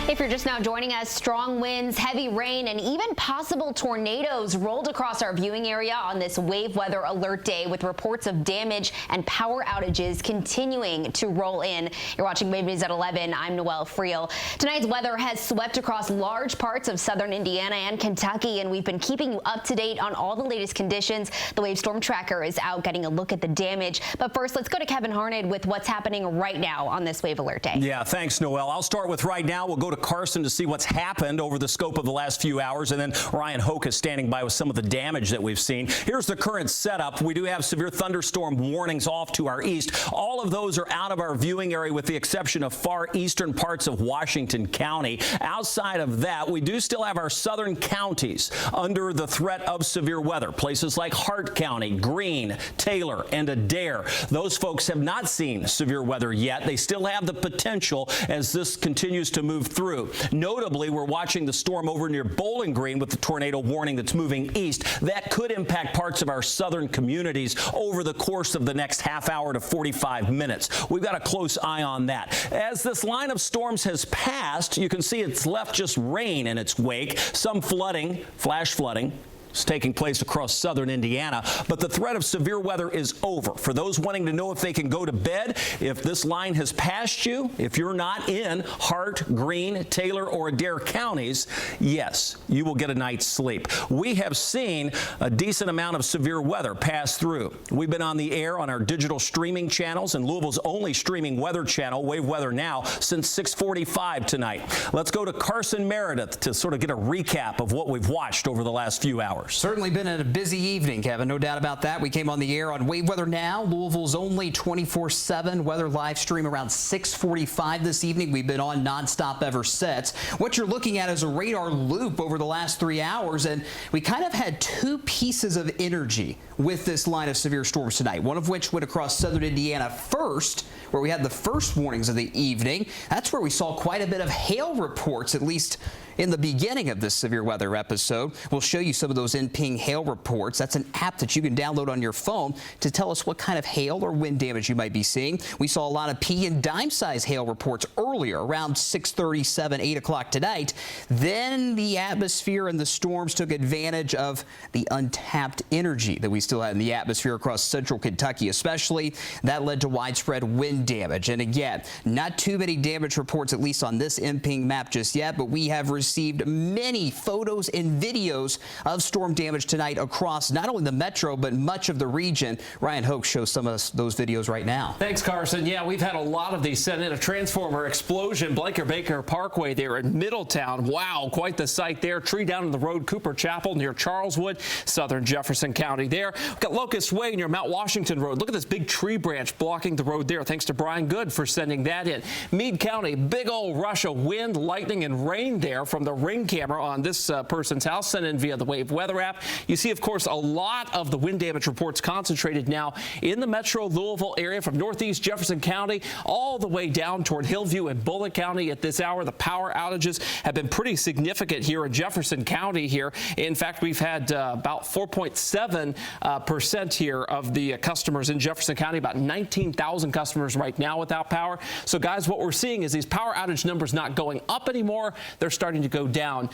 If you're just now joining us, strong winds, heavy rain, and even possible tornadoes rolled across our viewing area on this wave weather alert day, with reports of damage and power outages continuing to roll in. You're watching Wave News at 11. I'm Noelle Friel. Tonight's weather has swept across large parts of southern Indiana and Kentucky, and we've been keeping you up to date on all the latest conditions. The Wave Storm Tracker is out getting a look at the damage. But first, let's go to Kevin Harned with what's happening right now on this wave alert day. Yeah, thanks, Noelle. I'll start with right now. We'll go to Carson to see what's happened over the scope of the last few hours, and then Ryan Hoke is standing by with some of the damage that we've seen. Here's the current setup. We do have severe thunderstorm warnings off to our east. All of those are out of our viewing area with the exception of far eastern parts of Washington County. Outside of that, we do still have our southern counties under the threat of severe weather. Places like Hart County, Greene, Taylor, and Adair. Those folks have not seen severe weather yet. They still have the potential as this continues to move through. Notably, we're watching the storm over near Bowling Green with the tornado warning that's moving east. That could impact parts of our southern communities over the course of the next half hour to 45 minutes. We've got a close eye on that. As this line of storms has passed, you can see it's left just rain in its wake. Some flooding, flash flooding, is taking place across southern Indiana, but the threat of severe weather is over. For those wanting to know if they can go to bed, if this line has passed you, if you're not in Hart, Greene, Taylor, or Adair counties, yes, you will get a night's sleep. We have seen a decent amount of severe weather pass through. We've been on the air on our digital streaming channels and Louisville's only streaming weather channel, Wave Weather Now, since 6:45 tonight. Let's go to Carson Meredith to sort of get a recap of what we've watched over the last few hours. Certainly been a busy evening, Kevin. No doubt about that. We came on the air on Wave Weather Now, Louisville's only 24/7 weather live stream around 6:45 this evening. We've been on nonstop ever since. What you're looking at is a radar loop over the last 3 hours, and we kind of had two pieces of energy with this line of severe storms tonight, one of which went across southern Indiana first, where we had the first warnings of the evening. That's where we saw quite a bit of hail reports, at least in the beginning of this severe weather episode. We'll show you some of those NPing hail reports. That's an app that you can download on your phone to tell us what kind of hail or wind damage you might be seeing. We saw a lot of pea and dime size hail reports earlier, around 6:37, 8 o'clock tonight. Then the atmosphere and the storms took advantage of the untapped energy that we still had in the atmosphere across central Kentucky, especially. That led to widespread wind damage. And again, not too many damage reports, at least on this NPing map just yet, but we have received many photos and videos of storm damage tonight across not only the metro, but much of the region. Ryan Hoke shows some of those videos right now. Thanks, Carson. Yeah, we've had a lot of these sent in. A transformer explosion, Blanker-Baker Parkway there in Middletown. Wow, quite the sight there. Tree down in the road, Cooper Chapel near Charleswood, southern Jefferson County there. We've got Locust Way near Mount Washington Road. Look at this big tree branch blocking the road there. Thanks to Brian Good for sending that in. Meade County, big old rush of wind, lightning, and rain there from the Ring camera on this person's house, sent in via the Wave Weather app. You see, of course, a lot of the wind damage reports concentrated now in the metro Louisville area from northeast Jefferson County all the way down toward Hillview and Bullitt County at this hour. The power outages have been pretty significant here in Jefferson County here. In fact, we've had about 4.7% here of the customers in Jefferson County, about 19,000 customers right now without power. So, guys, what we're seeing is these power outage numbers not going up anymore. They're starting to go down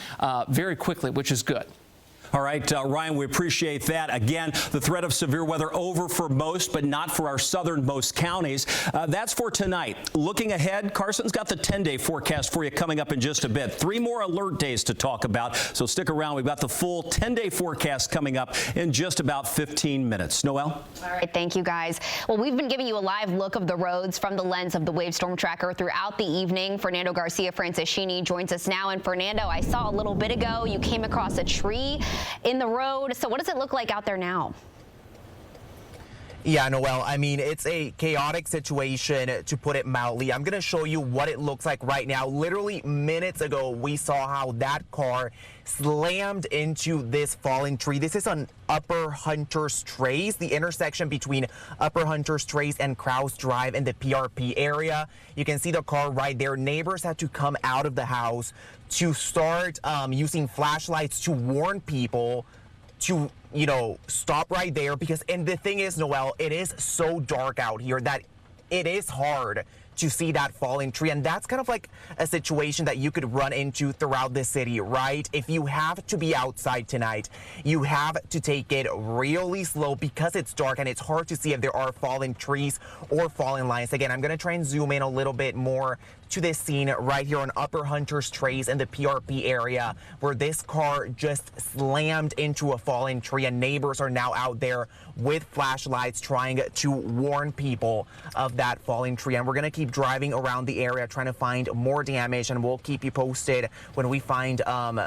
very quickly, which is good. All right, Ryan, we appreciate that. Again, the threat of severe weather over for most, but not for our southernmost counties. That's for tonight. Looking ahead, Carson's got the 10-day forecast for you coming up in just a bit. 3 more alert days to talk about, so stick around. We've got the full 10-day forecast coming up in just about 15 minutes. Noelle? All right, thank you, guys. Well, we've been giving you a live look of the roads from the lens of the Wave Storm Tracker throughout the evening. Fernando Garcia-Franciscini joins us now. And Fernando, I saw a little bit ago you came across a tree in the road. So what does it look like out there now? Yeah, Noelle, I mean, it's a chaotic situation, to put it mildly. I'm going to show you what it looks like right now. Literally minutes ago, we saw how that car slammed into this fallen tree. This is on Upper Hunters Trace, the intersection between Upper Hunters Trace and Krause Drive in the PRP area. You can see the car right there. Neighbors had to come out of the house to start using flashlights to warn people to, you know, stop right there, because, and the thing is, Noelle, it is so dark out here that it is hard to see that falling tree, and that's kind of like a situation that you could run into throughout the city, right? If you have to be outside tonight, you have to take it really slow because it's dark and it's hard to see if there are fallen trees or fallen lines. Again, I'm gonna try and zoom in a little bit more to this scene right here on Upper Hunters Trace in the PRP area, where this car just slammed into a fallen tree, and neighbors are now out there with flashlights trying to warn people of that falling tree. And we're gonna keep keep driving around the area trying to find more damage, and we'll keep you posted when we find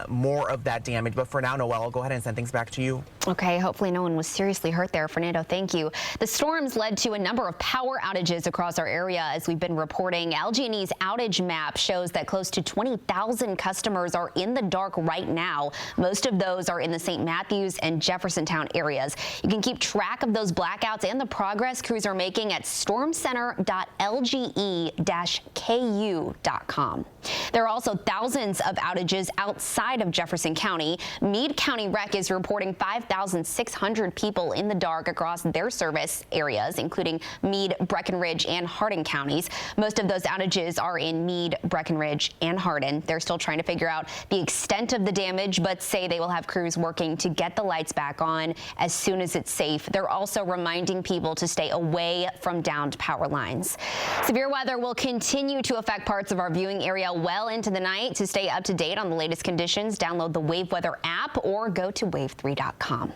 more of that damage. But for now, Noelle, I'll go ahead and send things back to you. Okay, hopefully no one was seriously hurt there. Fernando, thank you. The storms led to a number of power outages across our area, as we've been reporting. LG&E's outage map shows that close to 20,000 customers are in the dark right now. Most of those are in the St. Matthews and Jeffersontown areas. You can keep track of those blackouts and the progress crews are making at stormcenter.lge-ku.com. There are also thousands of outages outside of Jefferson County. Meade County Rec is reporting 5,600 people in the dark across their service areas, including Meade, Breckenridge, and Hardin counties. Most of those outages are in Meade, Breckenridge, and Hardin. They're still trying to figure out the extent of the damage, but say they will have crews working to get the lights back on as soon as it's safe. They're also reminding people to stay away from downed power lines. Severe weather will continue to affect parts of our viewing area well into the night. To stay up to date on the latest conditions, download the Wave Weather app or go to wave3.com.